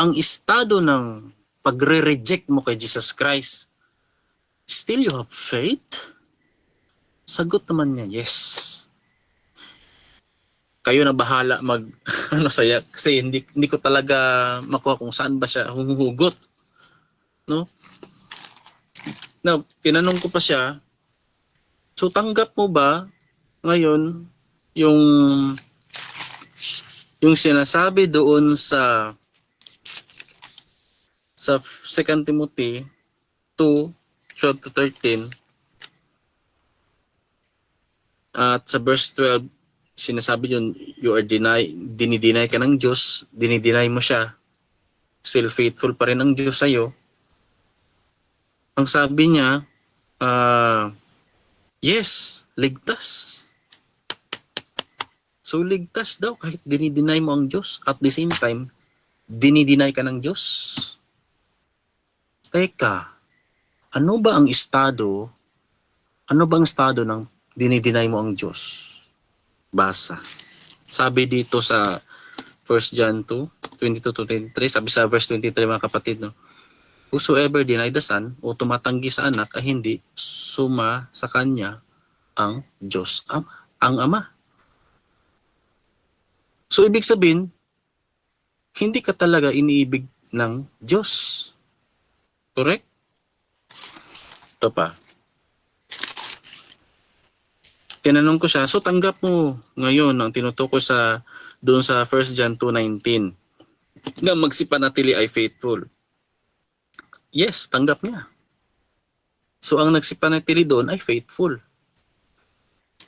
ang estado ng pagre-reject mo kay Jesus Christ, still you have faith? Sagot naman niya, yes. Kayo na bahala mag saya kasi hindi ko talaga makuha kung saan ba siya humuhugot, no? Now, tinanong ko pa siya, so tanggap mo ba Ngayon, yung sinasabi doon sa 2 Timothy 2:12 to 13 at sa verse 12, sinasabi yun, you are dinideny ka ng Diyos, dinideny mo siya, still faithful pa rin ang Diyos sa'yo. Ang sabi niya, yes, ligtas. So ligtas daw kahit dinideny mo ang Diyos. At the same time, dinideny ka ng Diyos. Teka, ano ba ang estado ng dinideny mo ang Diyos? Basa. Sabi dito sa 1 John 2:22 to 23, sabi sa verse 23 mga kapatid, no? Whosoever deny the Son o tumatanggi sa anak ay hindi suma sa kanya ang Diyos, ang Ama. So ibig sabihin, hindi ka talaga iniibig ng Diyos. Correct? Ito pa. Tinanong ko siya, so tanggap mo ngayon ang tinutukoy doon sa 1 John 2:19 na magsipanatili ay faithful. Yes, tanggap niya. So ang nagsipanatili doon ay faithful.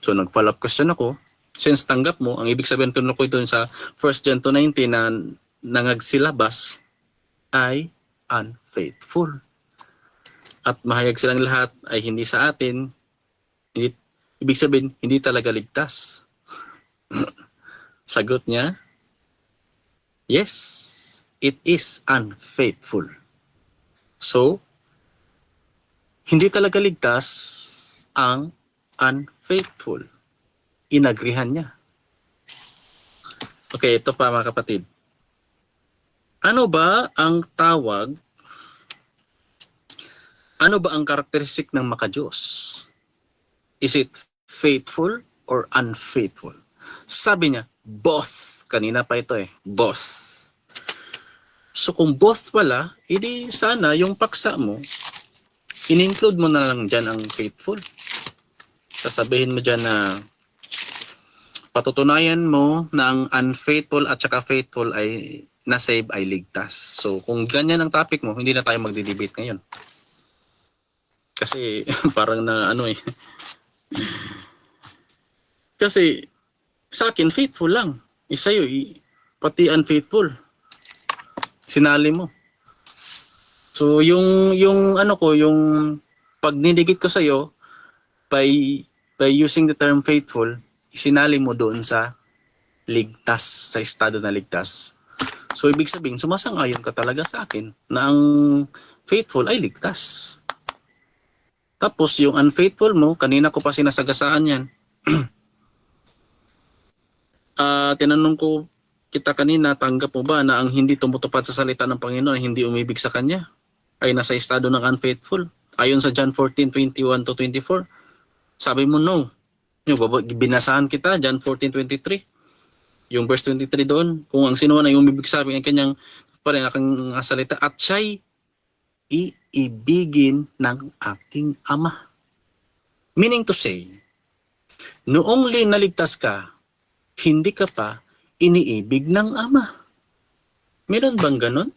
So nag-follow up question ako, since tanggap mo, ang ibig sabihin tinutukoy doon sa 1 John 2:19 na nangagsilabas ay unfaithful. At mahayag silang lahat ay hindi sa atin, ibig sabihin, hindi talaga ligtas. Sagot niya, yes, it is unfaithful. So, hindi talaga ligtas ang unfaithful. Inagrihan niya. Okay, ito pa mga kapatid. Ano ba ang karakteristik ng makadiyos? Is it faithful or unfaithful? Sabi niya, both. Kanina pa ito both. So kung both pala, edi sana yung paksa mo, in-include mo na lang dyan ang faithful. Sasabihin mo dyan na patutunayan mo na ang unfaithful at saka faithful ay na-save ay ligtas. So kung ganyan ang topic mo, hindi na tayo magdi-debate ngayon. Kasi parang na Kasi sa akin faithful lang. Sa'yo pati unfaithful. Sinali mo. So yung yung pag nindigit ko sa iyo by using the term faithful, sinali mo doon sa ligtas, sa estado na ligtas. So ibig sabihin sumasang-ayon ka talaga sa akin na ang faithful ay ligtas. Tapos yung unfaithful mo, kanina ko pa sinasagasaan yan. Tinanong ko kita kanina, tanggap mo ba na ang hindi tumutupad sa salita ng Panginoon ay hindi umibig sa Kanya? Ay nasa estado ng unfaithful? Ayon sa John 14:21 to 24. Sabi mo no. Yung binasahan kita, John 14:23. Yung verse 23 doon, kung ang sino man ay umibig sa akin, ay kanyang parang aking salita at siya'y iibigin ng aking Ama. Meaning to say, noong naligtas ka, hindi ka pa iniibig ng Ama. Meron bang ganun?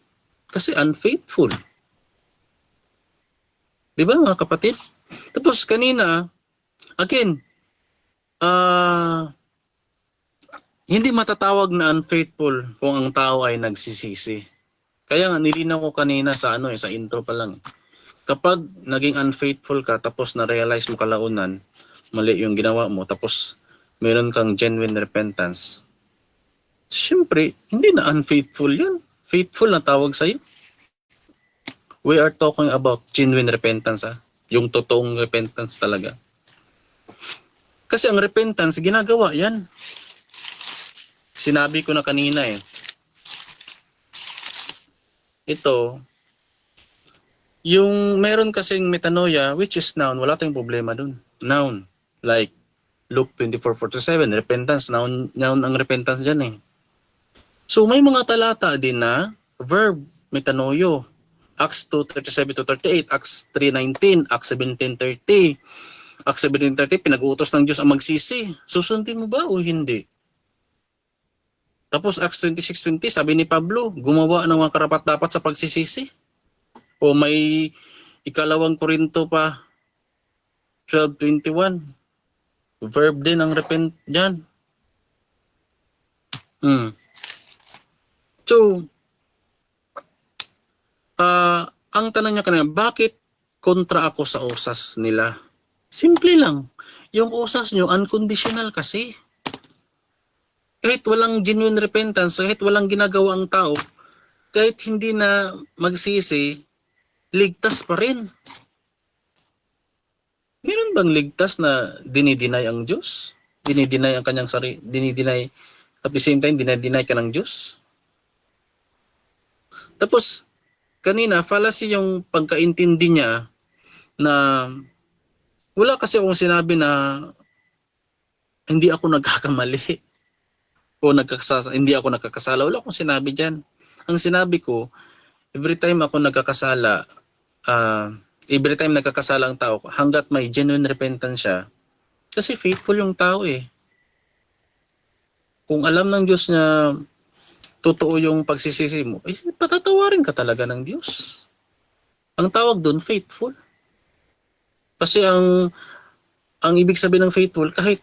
Kasi unfaithful. Di ba mga kapatid? Tapos kanina, again, hindi matatawag na unfaithful kung ang tao ay nagsisisi. Kaya nga nilinaw ko kanina sa sa intro pa lang. Kapag naging unfaithful ka tapos na-realize mo kalaunan, mali yung ginawa mo, tapos meron kang genuine repentance, siyempre, hindi na unfaithful yun. Faithful na tawag sa'yo. We are talking about genuine repentance, yung totoong repentance talaga. Kasi ang repentance, ginagawa yan. Sinabi ko na kanina Ito, yung meron kasing metanoia, which is noun, wala tayong problema dun. Noun. Like, Luke 24:47, repentance, noun ang repentance dyan So may mga talata din na verb, metanoio. Acts 2:37 to 38, Acts 3:19, Acts 17:30. Acts 17:30, pinag-uutos ng Diyos ang magsisi. Susundin mo ba o hindi? Tapos Acts 26:20, sabi ni Pablo, gumawa ng mga karapat-dapat sa pagsisisi. O may ikalawang Korinto pa, 12:21. Verb din ang repent dyan. So, ang tanong niya kanina, bakit kontra ako sa usas nila? Simple lang. Yung usas nyo, unconditional kasi. Kahit walang genuine repentance, kahit walang ginagawa ang tao, kahit hindi na magsisi, ligtas pa rin. Meron bang ligtas na dinideny ang Diyos? Dinideny ang kanyang sarili, dinideny at the same time dinideny ka ng Diyos? Tapos, kanina, fallacy yung pagkaintindi niya na wala kasi akong sinabi na hindi ako nagkakamali o hindi ako nagkakasala. Wala akong sinabi dyan. Ang sinabi ko, every time ako nagkakasala, every time nagkakasala ang tao, hanggat may genuine repentance siya, kasi faithful yung tao eh. Kung alam ng Diyos na totoo yung pagsisisi mo, patatawarin ka talaga ng Diyos. Ang tawag doon, faithful. Kasi ang ibig sabihin ng faithful, kahit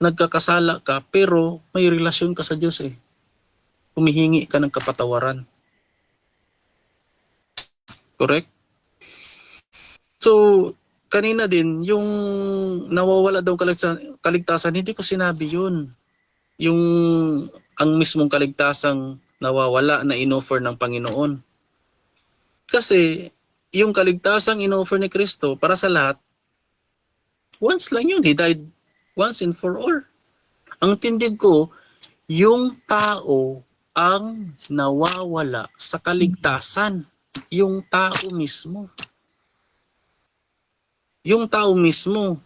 nagkakasala ka, pero may relasyon ka sa Diyos eh. Humihingi ka ng kapatawaran. Correct? So, kanina din, yung nawawala daw kaligtasan, hindi ko sinabi yun. Yung ang mismong kaligtasang nawawala na inoffer ng Panginoon. Kasi, yung kaligtasang inoffer ni Kristo para sa lahat, once lang yun. He died once and for all. Ang tindig ko, yung tao ang nawawala sa kaligtasan. Yung tao mismo. Yung tao mismo.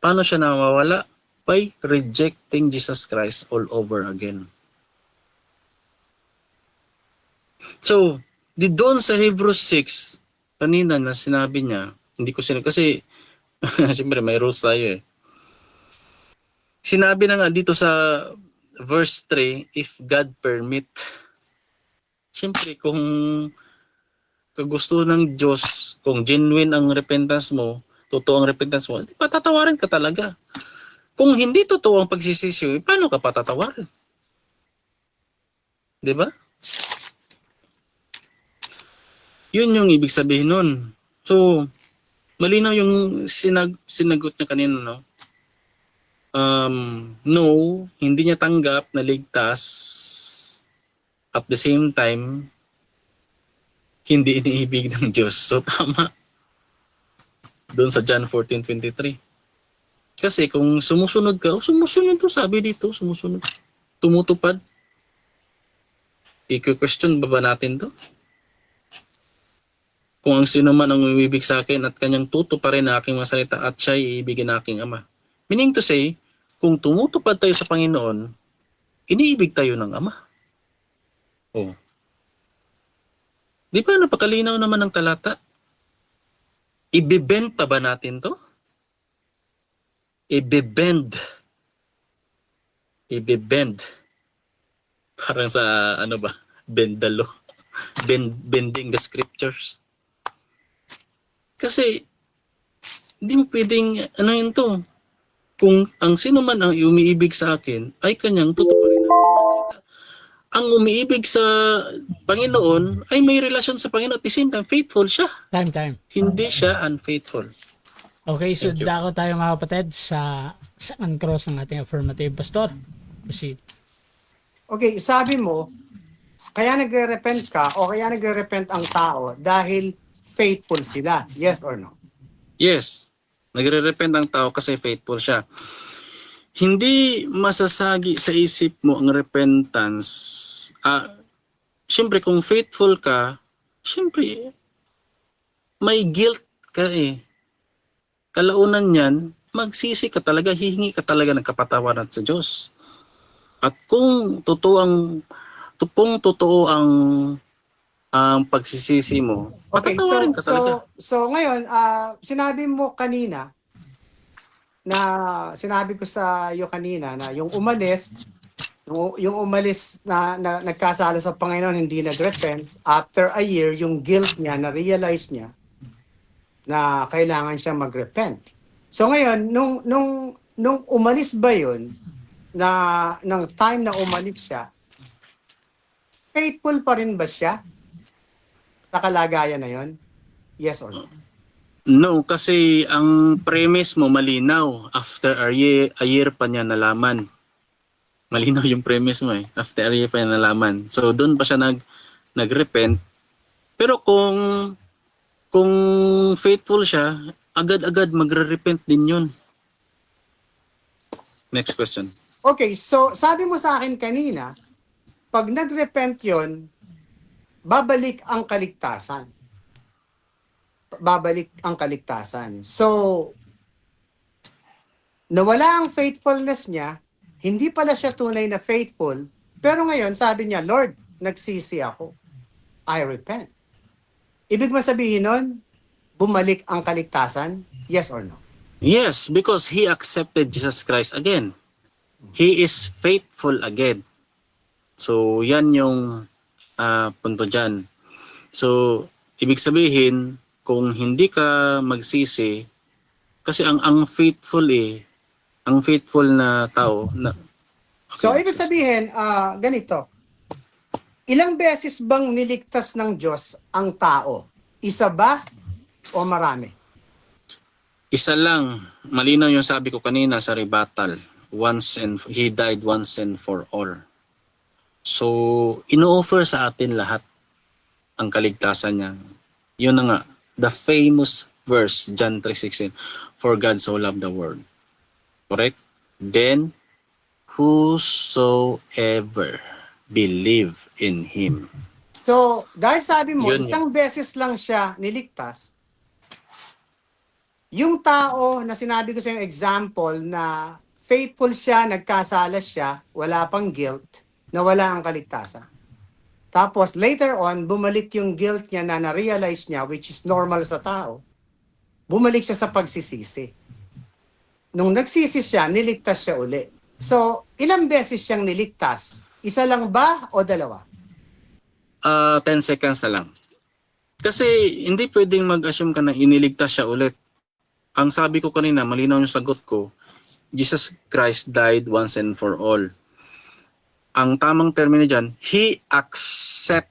Paano siya nawawala? By rejecting Jesus Christ all over again. So, di doon sa Hebrews 6, kanina na sinabi niya, hindi ko sinabi, kasi siyempre may rules tayo eh. Sinabi na nga dito sa verse 3, if God permit. Siyempre kung gusto ng Diyos, kung genuine ang repentance mo, totoo ang repentance mo, patatawarin ka talaga. Kung hindi totoo ang pagsisisi, paano ka patatawarin? Di ba? Yun yung ibig sabihin nun. So, malinaw yung sinagot niya kanina, no? No, hindi niya tanggap na ligtas. At the same time, hindi iniibig ng Diyos. So, tama. Doon sa John 14:23. Kasi kung sumusunod ka, sumusunod to, sabi dito, sumusunod. Tumutupad. I-question ba natin to? Kung ang sino man ang umibig sa akin at kanyang tutuparin na aking mga salita at siya'y iibigin na aking Ama. Meaning to say, kung tumutupad tayo sa Panginoon, iniibig tayo ng Ama. Oh. Di ba napakalinaw naman ng talata? Ibibend pa ba natin to? Ibibend. Parang sa ano ba? Bendalo. Bending the scriptures. Kasi hindi mo pwedeng ano yun to. Kung ang sino man ang umiibig sa akin ay kanyang tutuparin ang salita. Ang umiibig sa Panginoon ay may relasyon sa Panginoon at the same time faithful siya. Time. Hindi siya unfaithful. Okay, so Thank you. dako tayo mga kapatid sa uncross ng ating affirmative. Pastor, proceed. Okay, sabi mo, kaya nagre-repent ka o kaya nagre-repent ang tao dahil faithful sila. Yes or no? Yes. Nagre-repent ang tao kasi faithful siya. Hindi masasagi sa isip mo ang repentance. Siyempre kung faithful ka, siyempre may guilt ka eh. Kalaunan niyan, magsisi ka talaga, hihingi ka talaga ng kapatawaran sa Diyos. At kung totoo ang ang pagsisisi mo, Okay, patatawarin ka talaga. so ngayon, sinabi mo kanina na sinabi ko sa iyo kanina na yung umalis na nagkasala sa Panginoon, hindi nag-repent, after a year, yung guilt niya, na-realize niya na kailangan siya mag-repent. So ngayon, nung umalis ba yun, ng time na umalis siya, faithful pa rin ba siya sa kalagayan na yon? Yes or no? No, kasi ang premise mo malinaw. After a year pa niya nalaman. Malinaw yung premise mo eh. After a year pa niya nalaman. So doon pa siya nag-repent. Pero kung faithful siya, agad-agad magre-repent din yun. Next question. Okay, so sabi mo sa akin kanina, pag nag-repent yon, babalik ang kaligtasan. Babalik ang kaligtasan. So, nawala ang faithfulness niya, hindi pala siya tunay na faithful, pero ngayon sabi niya, Lord, nagsisi ako. I repent. Ibig mo sabihin nun, bumalik ang kaligtasan? Yes or no? Yes, because he accepted Jesus Christ again. He is faithful again. So, yan yung punto dyan. So, ibig sabihin, kung hindi ka magsisi, kasi ang faithful ang faithful na tao na okay, So, ibig sabihin, ganito, ilang beses bang niligtas ng Diyos ang tao? Isa ba o marami? isa lang, malinaw yung sabi ko kanina sa rebuttal. He died once and for all. So, ino-offer sa atin lahat ang kaligtasan niya. Yun na nga, the famous verse, John 3:16, for God so loved the world. Correct? Then, whosoever believe in Him. So, dahil sabi mo, Yun isang beses lang siya niligtas, yung tao na sinabi ko sa yung example na faithful siya, nagkasala siya, wala pang guilt, nawala ang kaligtasan. Tapos later on, bumalik yung guilt niya na na-realize niya, which is normal sa tao, bumalik siya sa pagsisisi. Nung nagsisi siya, niligtas siya uli. So, ilang beses siyang niligtas? Isa lang ba o dalawa? 10 seconds na lang. Kasi hindi pwedeng mag-assume ka na iniligtas siya ulit. Ang sabi ko kanina, malinaw yung sagot ko, Jesus Christ died once and for all. Ang tamang termino dyan, He accept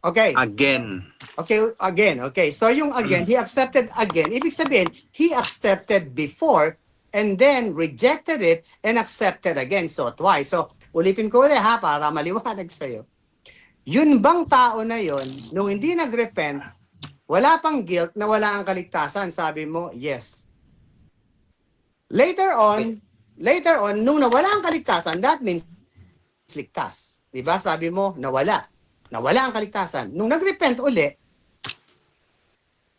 Okay. again. Okay, again. Okay, so yung again, He accepted again. Ibig sabihin, He accepted before and then rejected it and accepted again. So twice. So ulitin ko ulit ha, para maliwanag sa'yo. Yun bang tao na yon, nung hindi nag-repent, wala pang guilt na wala ang kaligtasan? Sabi mo, yes. Later on, nung nawala ang kaligtasan, that means ligtas. Diba? Sabi mo, nawala ang kaligtasan. Nung nag-repent uli,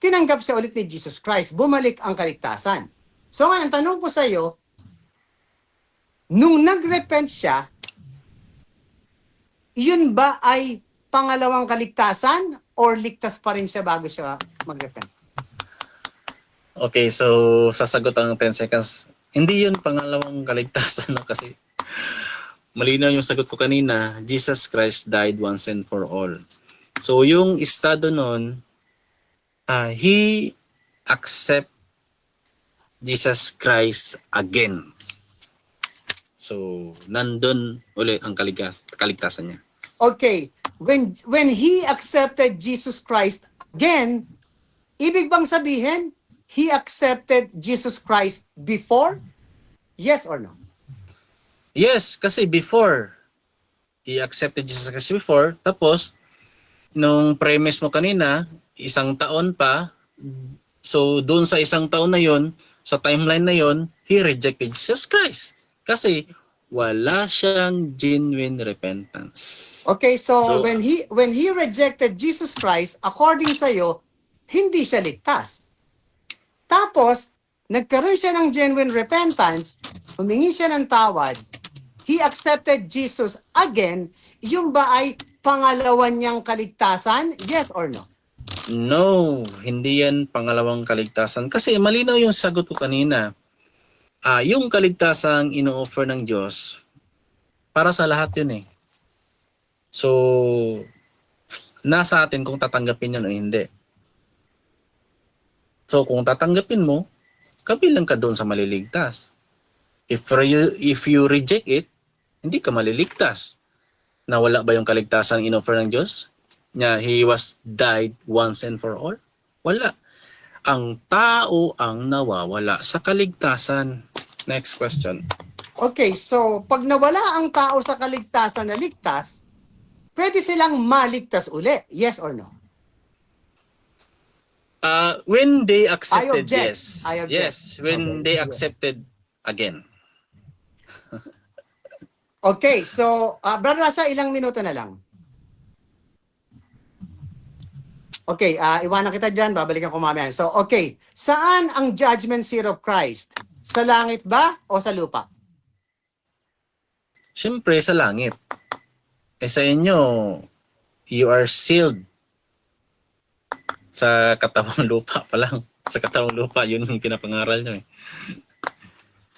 tinanggap siya ulit ni Jesus Christ. Bumalik ang kaligtasan. So ngayon, tanong ko sa iyo, nung nag-repent siya, yun ba ay pangalawang kaligtasan or ligtas pa rin siya bago siya mag-repent? Okay, so sasagot ang 10 seconds. Hindi yun pangalawang kaligtasan no? Kasi malinaw yung sagot ko kanina, Jesus Christ died once and for all. So yung estado nun, He accept Jesus Christ again. So nandun uli ang kaligtasan niya. Okay, when He accepted Jesus Christ again, ibig bang sabihin, He accepted Jesus Christ before? Yes or no? Yes, kasi before, He accepted Jesus Christ before, tapos, nung premise mo kanina, 1 taon pa, so doon sa 1 taon na yon, sa timeline na yon, He rejected Jesus Christ. Kasi, wala siyang genuine repentance. Okay, so when he rejected Jesus Christ, according sa iyo, hindi siya ligtas. Tapos, nagkaroon siya ng genuine repentance, humingi siya ng tawad, He accepted Jesus again, yung ba ay pangalawa niyang kaligtasan? Yes or no? No, hindi yan pangalawang kaligtasan. Kasi malinaw yung sagot ko kanina. Yung kaligtasang ino-offer ng Diyos, para sa lahat yun eh. So, nasa atin kung tatanggapin yun o hindi. So, kung tatanggapin mo, kabilang ka doon sa maliligtas. If you reject it, hindi ka maliligtas. Nawala ba yung kaligtasan in-offer ng Diyos? He was died once and for all? Wala. Ang tao ang nawawala sa kaligtasan. Next question. Okay, so pag nawala ang tao sa kaligtasan na ligtas, pwede silang maligtas uli. Yes or no? When they accepted, object. yes. I object. Yes, when Okay. they accepted again. Okay, so Brother Rasha, ilang minuto na lang. Okay, iwanan kita dyan, babalikan ko mamaya. So, okay, saan ang judgment seat of Christ? Sa langit ba o sa lupa? Siyempre, sa langit. Sa inyo, you are sealed sa katawang lupa pa lang. Sa katawang lupa, yun yung pinapangaral nyo eh.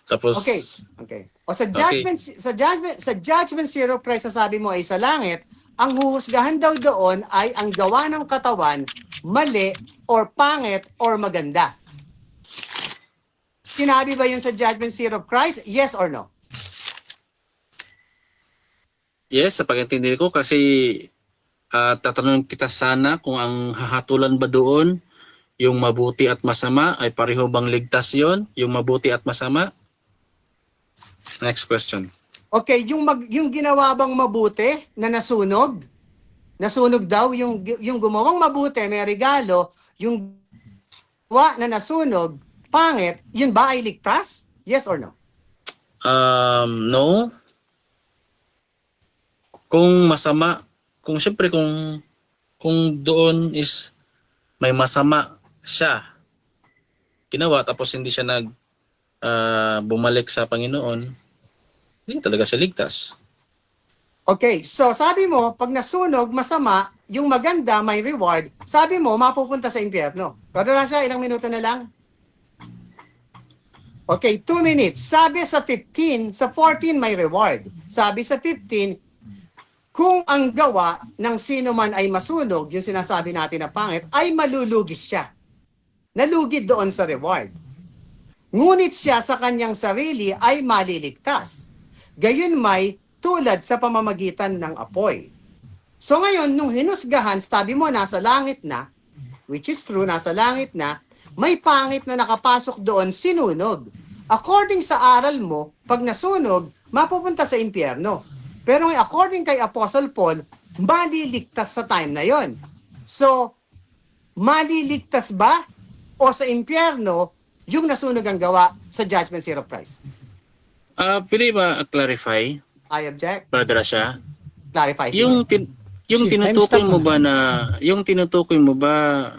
Tapos, Okay. O sa judgment seat of Christ, sasabi mo ay sa langit, ang huhusgahan daw doon ay ang gawa ng katawan, mali, or pangit, or maganda. Sinabi ba yun sa judgment seat of Christ? Yes or no? yes, sa pag-intindi ko kasi tatanungin kita sana kung ang hahatulan ba doon yung mabuti at masama ay pareho bang ligtas yon, yung mabuti at masama? Next question. Okay, yung ginawa bang mabuti na nasunog? Nasunog daw yung gumawang mabuti, may regalo, yung gawa na nasunog, pangit, yun ba ay ligtas? Yes or no? No. Kung masama, kung siyempre kung doon is may masama siya ginawa tapos hindi siya bumalik sa Panginoon, hindi talaga siya ligtas. Okay, so sabi mo, pag nasunog, masama, yung maganda, may reward, sabi mo, mapupunta sa impyerno. Pero na siya, ilang minuto na lang? Okay, 2 minutes. Sabi sa 15, sa 14 may reward. Sabi sa 15, kung ang gawa ng sino man ay masunog, yung sinasabi natin na pangit, ay malulugis siya. Nalugid doon sa reward. Ngunit siya sa kanyang sarili ay maliligtas. Gayon may tulad sa pamamagitan ng apoy. So ngayon, nung hinusgahan, sabi mo nasa langit na, which is true, nasa langit na, may pangit na nakapasok doon, sinunog. According sa aral mo, pag nasunog, mapupunta sa impyerno. Pero according kay Apostle Paul, maliligtas sa time na yon. So, maliligtas ba o sa impyerno yung nasunog ang gawa sa judgment seat of Christ? Pwede ba clarify, I object. Brother Rasha? Clarify. Yung tinutukoy mo ba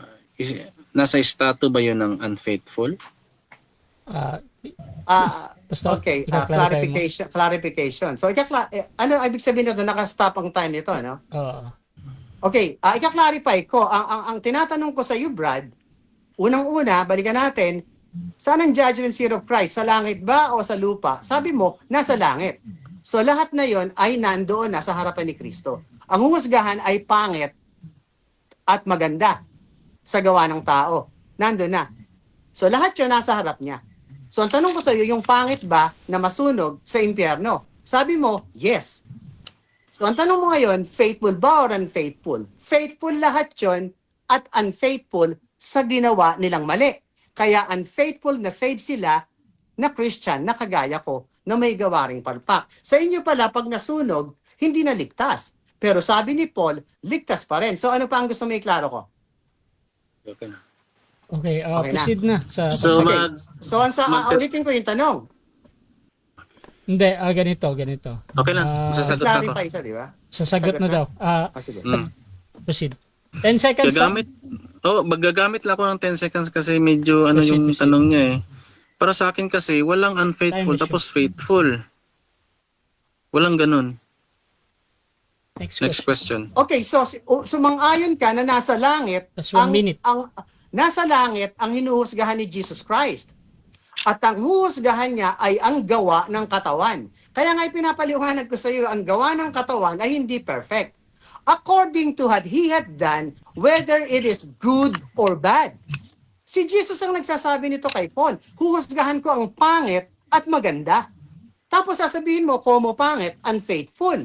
nasa estado ba yun ng unfaithful? Basta, Okay, ika-clarify mo. clarification. So, ano ibig sabihin nito? Naka-stop ang time nito, no? Oo. Okay, ika-clarify ko. Ang tinatanong ko sa iyo, Brad, unang-una, balikan natin, saan ang judgment seat of Christ? Sa langit ba o sa lupa? Sabi mo, nasa langit. So, lahat na yon ay nandoon na sa harapan ni Kristo. Ang huhusgahan ay pangit at maganda sa gawa ng tao. Nandoon na. So, lahat yun nasa harap niya. So, ang tanong ko sa iyo, yung pangit ba na masunog sa impyerno? Sabi mo, yes. So, ang tanong mo ngayon, faithful ba or unfaithful? Faithful lahat yon at unfaithful sa ginawa nilang mali. Kaya unfaithful na save sila na Christian na kagaya ko na may gawaring palpak. Sa inyo pala, pag nasunog, hindi na ligtas. Pero sabi ni Paul, ligtas pa rin. So, ano pa ang gusto mo iklaro ko? Okay na. Okay, Okay na. proceed na sa So, pagsabit. So, ulitin ko yung tanong. Hindi, ganito. Okay na, sasagot na ako. Clarify siya, di ba? Sasagot na Sagot na? daw. Sige. Proceed. 10 seconds lang. Magagamit lang ako ng 10 seconds kasi medyo Proceed. tanong niya eh. Para sa akin kasi, walang unfaithful Time is tapos faithful. Walang ganun. Next Next question. question. Okay, so sumang-ayon ka na nasa langit That's 1 minute. nasa langit ang hinuhusgahan ni Jesus Christ. At ang huhusgahan niya ay ang gawa ng katawan. Kaya nga pinapaliwanag ko sa iyo, ang gawa ng katawan ay hindi perfect. According to what he had done, whether it is good or bad. Si Jesus ang nagsasabi nito kay Paul, huhusgahan ko ang pangit at maganda. Tapos sasabihin mo, como pangit, unfaithful.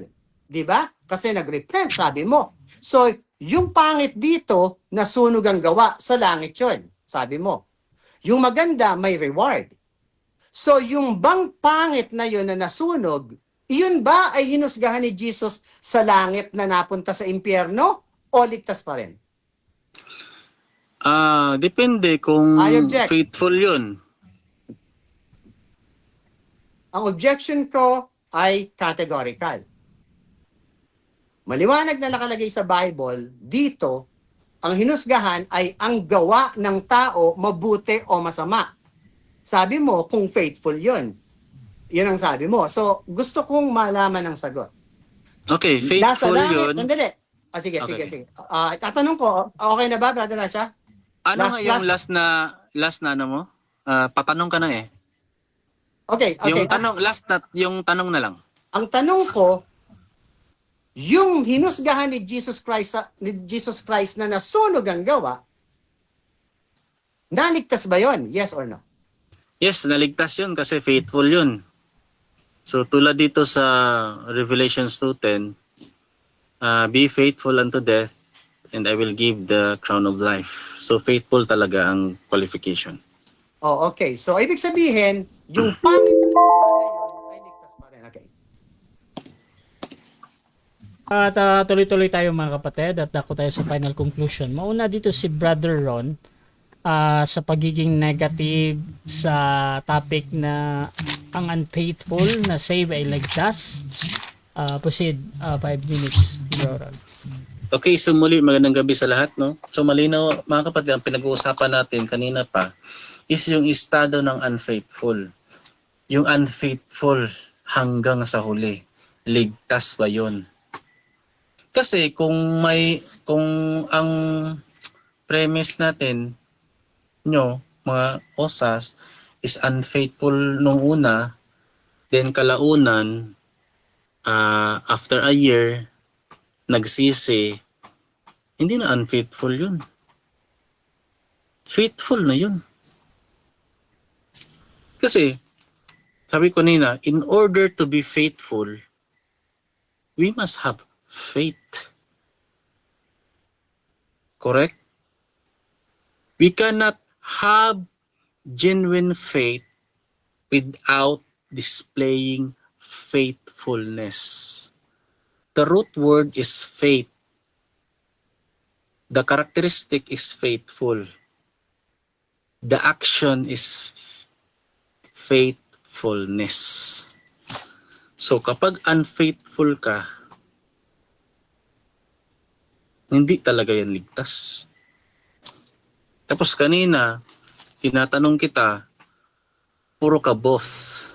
Di ba? Kasi nag-repent, sabi mo. So, yung pangit dito, nasunog ang gawa, sa langit yun, sabi mo. Yung maganda, may reward. So, yung bang pangit na yun na nasunog, iyon ba ay hinusgahan ni Jesus sa langit na napunta sa impyerno o ligtas pa rin? Depende kung I object. faithful yun. Ang objection ko ay categorical. Maliwanag na nakalagay sa Bible, dito, ang hinusgahan ay ang gawa ng tao mabuti o masama. Sabi mo, kung faithful yun. Yun ang sabi mo. So, gusto kong malaman ang sagot. Okay, Nasa faithful langit, yun. sandali. Sige, Okay. sige. Tatanong ko, okay na ba, Brother Rasha? Ano Last- nga yung last na ano mo? Patanong ka na eh. Okay. Yung tanong na lang. Ang tanong ko, yung hinusgahan ni Jesus Christ na nasunog ang gawa, naligtas ba yon? Yes or no? Yes, naligtas yun kasi faithful yun. So tulad dito sa Revelations 2:10, be faithful unto death and I will give the crown of life. So faithful talaga ang qualification. Oh, okay. So, ibig sabihin, yung pangit na gawa na yun ay ligtas pa rin. Okay. At tuloy-tuloy tayo mga kapatid at ako tayo sa final conclusion. Mauna dito si Brother Ron sa pagiging negative sa topic na ang unfaithful na save ay ligtas. Proceed, 5 minutes, Bro Ron. Okay, so muli magandang gabi sa lahat, no? So malinaw mga kapatid, ang pinag-uusapan natin kanina pa is yung estado ng unfaithful. Yung unfaithful hanggang sa huli. Ligtas ba yun? Kasi kung ang premise natin mga osas is unfaithful nung una, then kalaunan after a year nagsisi, hindi na unfaithful yun. Faithful na yun. Kasi sabi ko nina, in order to be faithful, we must have faith. Correct? We cannot have genuine faith without displaying faithfulness. The root word is faith. The characteristic is faithful. The action is faithfulness. So kapag unfaithful ka, hindi talaga yan ligtas. Tapos kanina, tinatanong kita, puro ka both.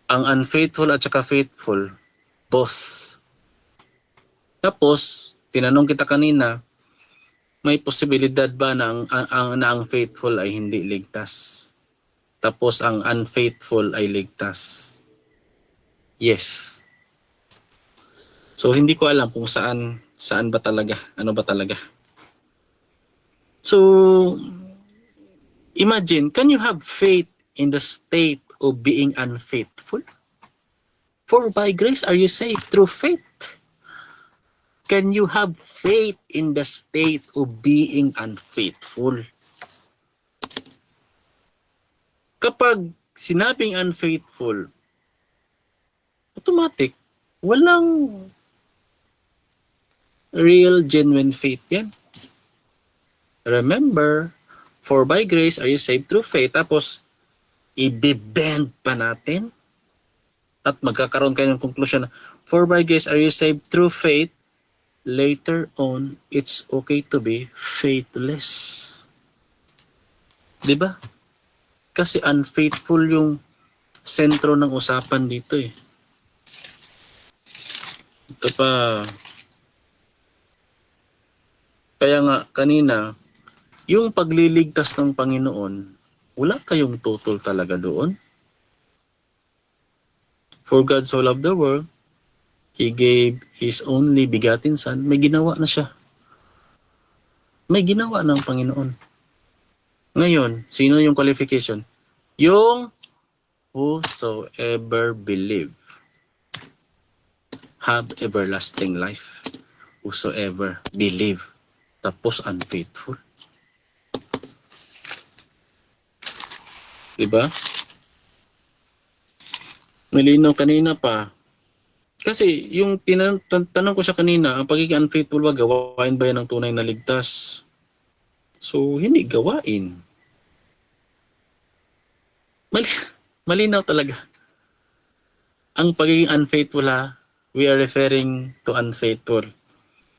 Ang unfaithful at saka faithful, both. Tapos, tinanong kita kanina, may posibilidad ba na ang faithful ay hindi ligtas? Tapos ang unfaithful ay ligtas? Yes. So hindi ko alam kung saan ba talaga, ano ba talaga. So imagine, can you have faith in the state of being unfaithful? For by grace are you saved through faith. Can you have faith in the state of being unfaithful? Kapag sinabing unfaithful, automatic, walang real, genuine faith yan. Remember, for by grace are you saved through faith. Tapos, i-bend pa natin at magkakaroon kayo ng conclusion na for by grace are you saved through faith. Later on, it's okay to be faithless. Diba? Kasi unfaithful yung sentro ng usapan dito eh. Ito pa, kaya nga kanina, yung pagliligtas ng Panginoon, wala kayong tutol talaga doon. For God so loved the world, He gave His only begotten Son. May ginawa na siya. May ginawa ng Panginoon. Ngayon, sino yung qualification? Yung whosoever believe have everlasting life. Whosoever believe. Tapos unfaithful. Diba? Malinaw kanina pa. Kasi yung tanong ko siya kanina, ang pagiging unfaithful ba, gawain ba yan ng tunay na ligtas? So, hindi gawain. Malinaw talaga. Ang pagiging unfaithful we are referring to unfaithful.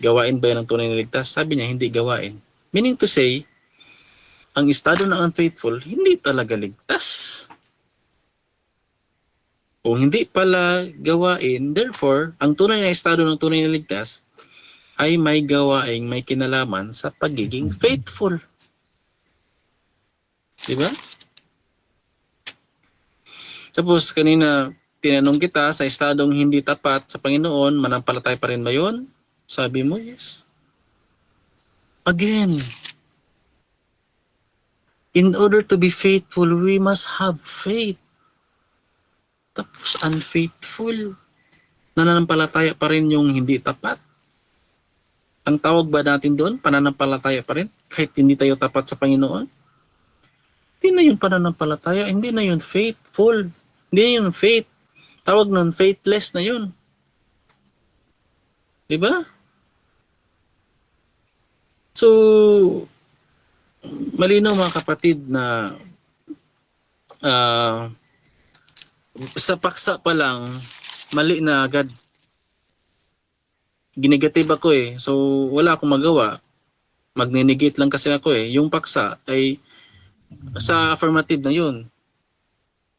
Gawain ba yan ng tunay na ligtas? Sabi niya, hindi gawain. Meaning to say, ang estado ng unfaithful, hindi talaga ligtas. Kung hindi pala gawain, therefore, ang tunay na estado ng tunay na ligtas ay may gawaing may kinalaman sa pagiging faithful. Diba? Tapos kanina, tinanong kita sa estadong hindi tapat sa Panginoon, manampalataya pa rin ba yun? Sabi mo, yes. Again, in order to be faithful, we must have faith. Tapos unfaithful, nananampalataya pa rin yung hindi tapat. Ang tawag ba natin doon, pananampalataya pa rin, kahit hindi tayo tapat sa Panginoon? Hindi na yun pananampalataya, hindi na yun faithful, hindi na yun faith. Tawag nun, faithless na yun. Diba? So, malinaw mga kapatid na sa paksa pa lang, mali na agad. Ginegative ako eh. So, wala akong magawa. Magninegate lang kasi ako eh. Yung paksa ay sa affirmative na yun.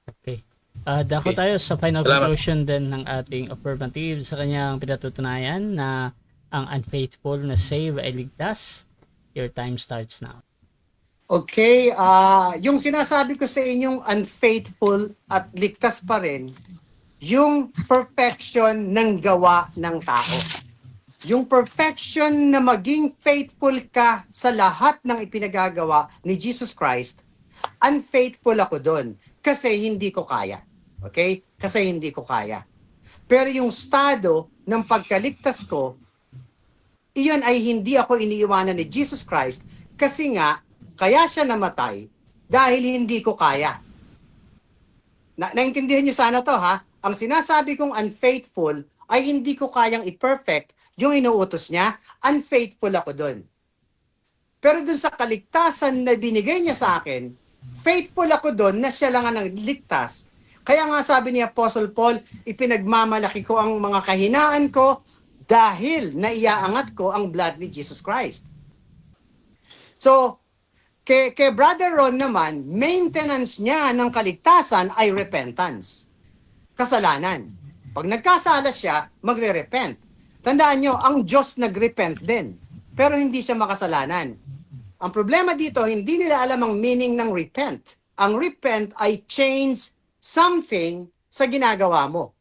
Okay. Dako Okay. tayo sa final Salamat. conclusion din ng ating affirmative sa kanyang pinatutunayan na ang unfaithful na save ay ligtas. Your time starts now. Okay, yung sinasabi ko sa inyong unfaithful at ligtas pa rin, yung perfection ng gawa ng tao. Yung perfection na maging faithful ka sa lahat ng ipinagagawa ni Jesus Christ, unfaithful ako doon kasi hindi ko kaya. Okay? Kasi hindi ko kaya. Pero yung estado ng pagkaligtas ko, iyon ay hindi ako iniiwanan ni Jesus Christ kasi nga, kaya siya namatay dahil hindi ko kaya. Naintindihan niyo sana to ha? Ang sinasabi kong unfaithful ay hindi ko kayang i-perfect yung inuutos niya, unfaithful ako doon. Pero doon sa kaligtasan na binigay niya sa akin, faithful ako doon na siya lang ang ligtas. Kaya nga sabi ni Apostle Paul, ipinagmamalaki ko ang mga kahinaan ko dahil naiaangat ko ang blood ni Jesus Christ. So, kay Brother Ron naman, maintenance niya ng kaligtasan ay repentance. Kasalanan. Pag nagkasala siya, magre-repent. Tandaan nyo, ang Diyos nag-repent din. Pero hindi siya makasalanan. Ang problema dito, hindi nila alam ang meaning ng repent. Ang repent ay change something sa ginagawa mo.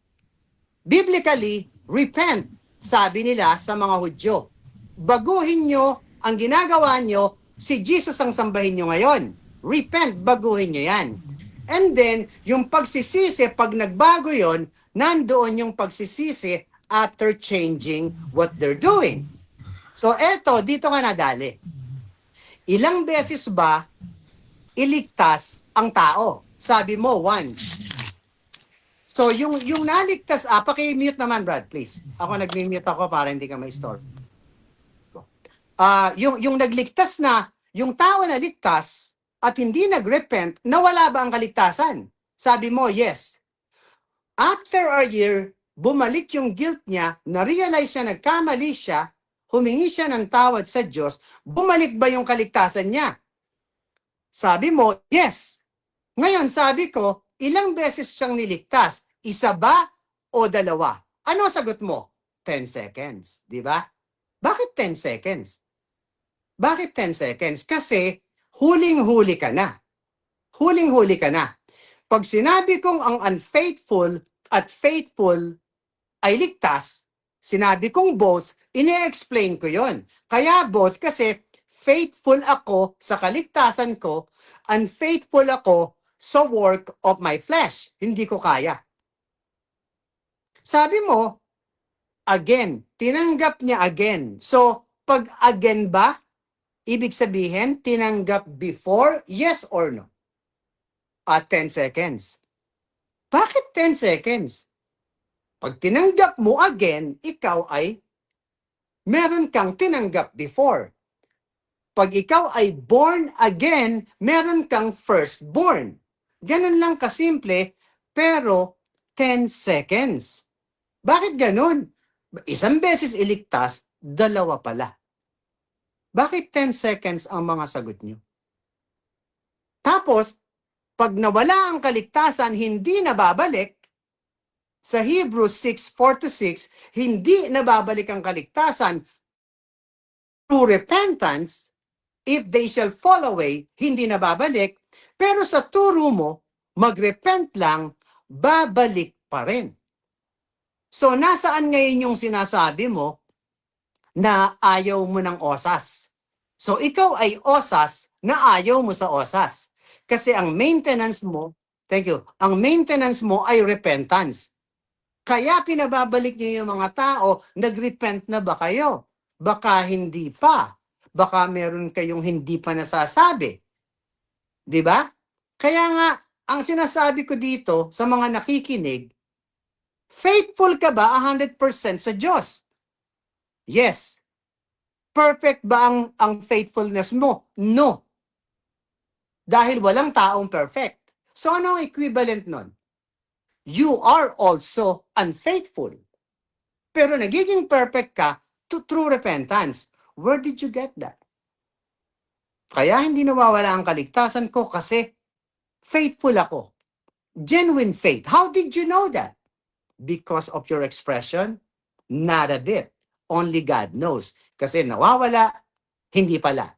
Biblically, repent, sabi nila sa mga Hudyo. Baguhin nyo ang ginagawa nyo, si Jesus ang sambahin nyo ngayon. Repent, baguhin nyo yan. And then, yung pagsisisi, pag nagbago yon, nandoon yung pagsisisi after changing what they're doing. So, eto, dito nga nadali. Ilang beses ba iligtas ang tao? Sabi mo, once. So, yung naligtas, paki-mute naman, Brad, please. Ako nag-mute ako para hindi ka ma-store. Yung nagligtas na, yung tao na ligtas at hindi nag-repent, nawala ba ang kaligtasan? Sabi mo, yes. After a year, bumalik yung guilt niya, na-realize siya, nagkamali siya, humingi siya ng tawad sa Diyos, bumalik ba yung kaligtasan niya? Sabi mo, yes. Ngayon, sabi ko, ilang beses siyang niligtas? Isa ba o dalawa? Ano sagot mo? 10 seconds, di ba? Bakit 10 seconds? Bakit 10 seconds? Kasi huling-huli ka na. Huling-huli ka na. Pag sinabi kong ang unfaithful at faithful ay ligtas, sinabi kong both, ine-explain ko yon. Kaya both kasi faithful ako sa kaligtasan ko, unfaithful ako sa work of my flesh. Hindi ko kaya. Sabi mo, again, tinanggap niya again. So, pag again ba, ibig sabihin, tinanggap before, yes or no? At 10 seconds. Bakit 10 seconds? Pag tinanggap mo again, ikaw ay meron kang tinanggap before. Pag ikaw ay born again, meron kang firstborn. Ganun lang kasimple, pero 10 seconds. Bakit ganun? Isang beses iligtas, dalawa pala. Bakit 10 seconds ang mga sagot nyo? Tapos, pag nawala ang kaligtasan, hindi na babalik. Sa Hebrews 6:4-6, hindi nababalik ang kaligtasan through repentance. If they shall fall away, hindi nababalik. Pero sa turo mo, magrepent lang, babalik pa rin. So, nasaan ngayon yung sinasabi mo na ayaw mo ng osas? So, ikaw ay osas na ayaw mo sa osas. Kasi ang maintenance mo, thank you, ang maintenance mo ay repentance. Kaya pinababalik niyo yung mga tao, nag-repent na ba kayo? Baka hindi pa. Baka meron kayong hindi pa nasasabi. Di ba? Kaya nga, ang sinasabi ko dito sa mga nakikinig, faithful ka ba 100% sa Diyos? Yes. Perfect ba ang faithfulness mo? No. Dahil walang taong perfect. So ano ang equivalent nun? You are also unfaithful. Pero nagiging perfect ka to true repentance. Where did you get that? Kaya hindi nawawala ang kaligtasan ko kasi faithful ako. Genuine faith. How did you know that? Because of your expression? Not a bit. Only God knows. Kasi nawawala, hindi pala.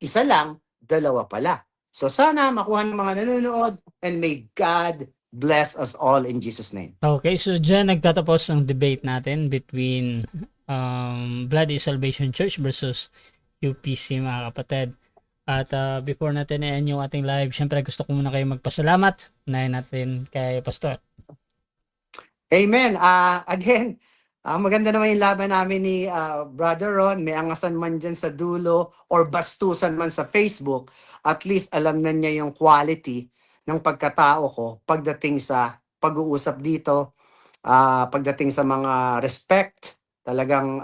Isa lang, dalawa pala. So sana makuha ng mga nanonood and may God bless us all in Jesus' name. Okay, so dyan nagtatapos ang debate natin between Bloody Salvation Church versus UPC, mga kapatid. At before natin i-end yung ating live, syempre gusto ko muna kayo magpasalamat. Unahin natin kay Pastor. Amen. Again, maganda naman yung laban namin ni Brother Ron. May angasan man dyan sa dulo or bastusan man sa Facebook, at least alam na niya yung quality ng pagkatao ko pagdating sa pag-uusap dito, pagdating sa mga respect. Talagang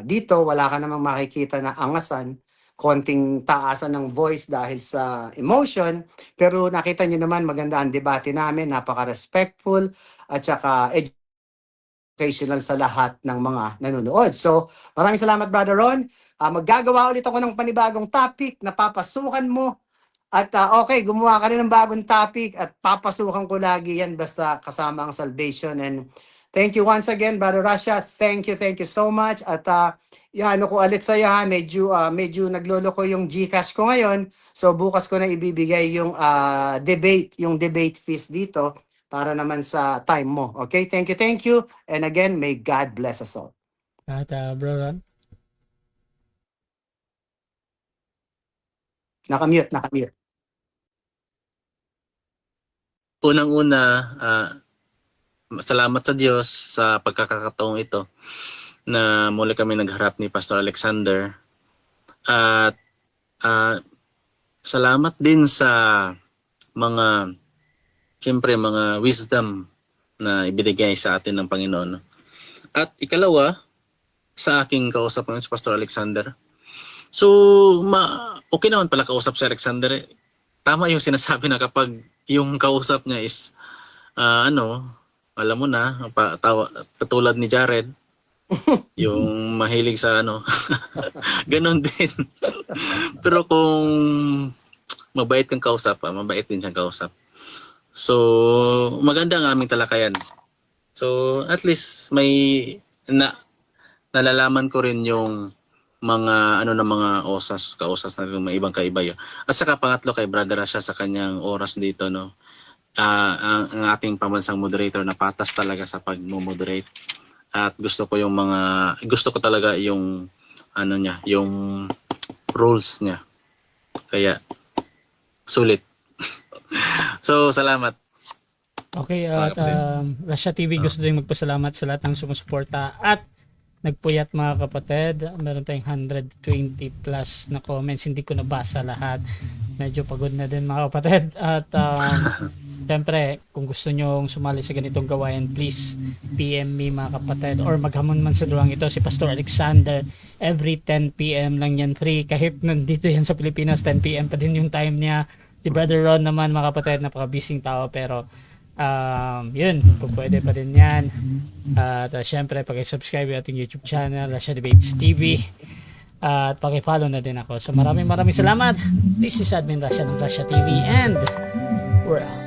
dito wala ka namang makikita na angasan, konting taasan ng voice dahil sa emotion, pero nakita niyo naman maganda ang debate namin, napaka-respectful at saka educational sa lahat ng mga nanonood. So, maraming salamat, Brother Ron. Maggagawa ulit ako ng panibagong topic na papasukan mo. At okay, gumawa ka rin ng bagong topic at papasukan ko lagi yan basta kasama ang salvation. And thank you once again, Brother Rasha. Thank you so much. At ano ko ulit sa'yo ha, medyo nagloloko yung GCash ko ngayon. So bukas ko na ibibigay yung debate fees dito para naman sa time mo. Okay, thank you. And again, may God bless us all. At Bro Ron. Nakamute. Unang-una, salamat sa Diyos sa pagkakataong ito na muli kami nagharap ni Pastor Alexander. At salamat din sa siyempre mga wisdom na ibinigay sa atin ng Panginoon. At ikalawa, sa aking kausap ngayon si Pastor Alexander. So, okay naman pala kausap si Alexander. Tama yung sinasabi na kapag yung kausap niya is alam mo na, katulad ni Jared, yung mahilig sa ganon din. Pero kung mabait kang kausap, mabait din siyang kausap. So, maganda ang aming talakayan. So, at least may nalalaman ko rin yung mga ano na mga kausas na mga ibang kaiba yun. At saka pangatlo kay Brother Rasha sa kanyang oras dito, no. Ang ating pambansang moderator na patas talaga sa pag-moderate. At gusto ko talaga yung ano niya, yung rules niya. Kaya sulit. So, salamat. Okay, at Russia TV gusto din magpasalamat sa lahat ng sumusuporta at nagpuyat mga kapatid. Meron tayong 120 plus na comments. Hindi ko nabasa lahat. Medyo pagod na din mga kapatid. At siyempre, kung gusto nyo sumali sa ganitong gawain, please PM me mga kapatid. Or maghamon man sa drawing ito si Pastor Alexander. Every 10 PM lang yan free. Kahit nandito yan sa Pilipinas, 10 PM pa din yung time niya. Si Brother Ron naman mga kapatid, napaka-busy tao pero yun, kung pwede pa din yan. At syempre, pag-subscribe yung ating YouTube channel, Russia Debates TV. At paki-follow na din ako. So maraming salamat. This is Admin Russia ng Russia TV and we're out.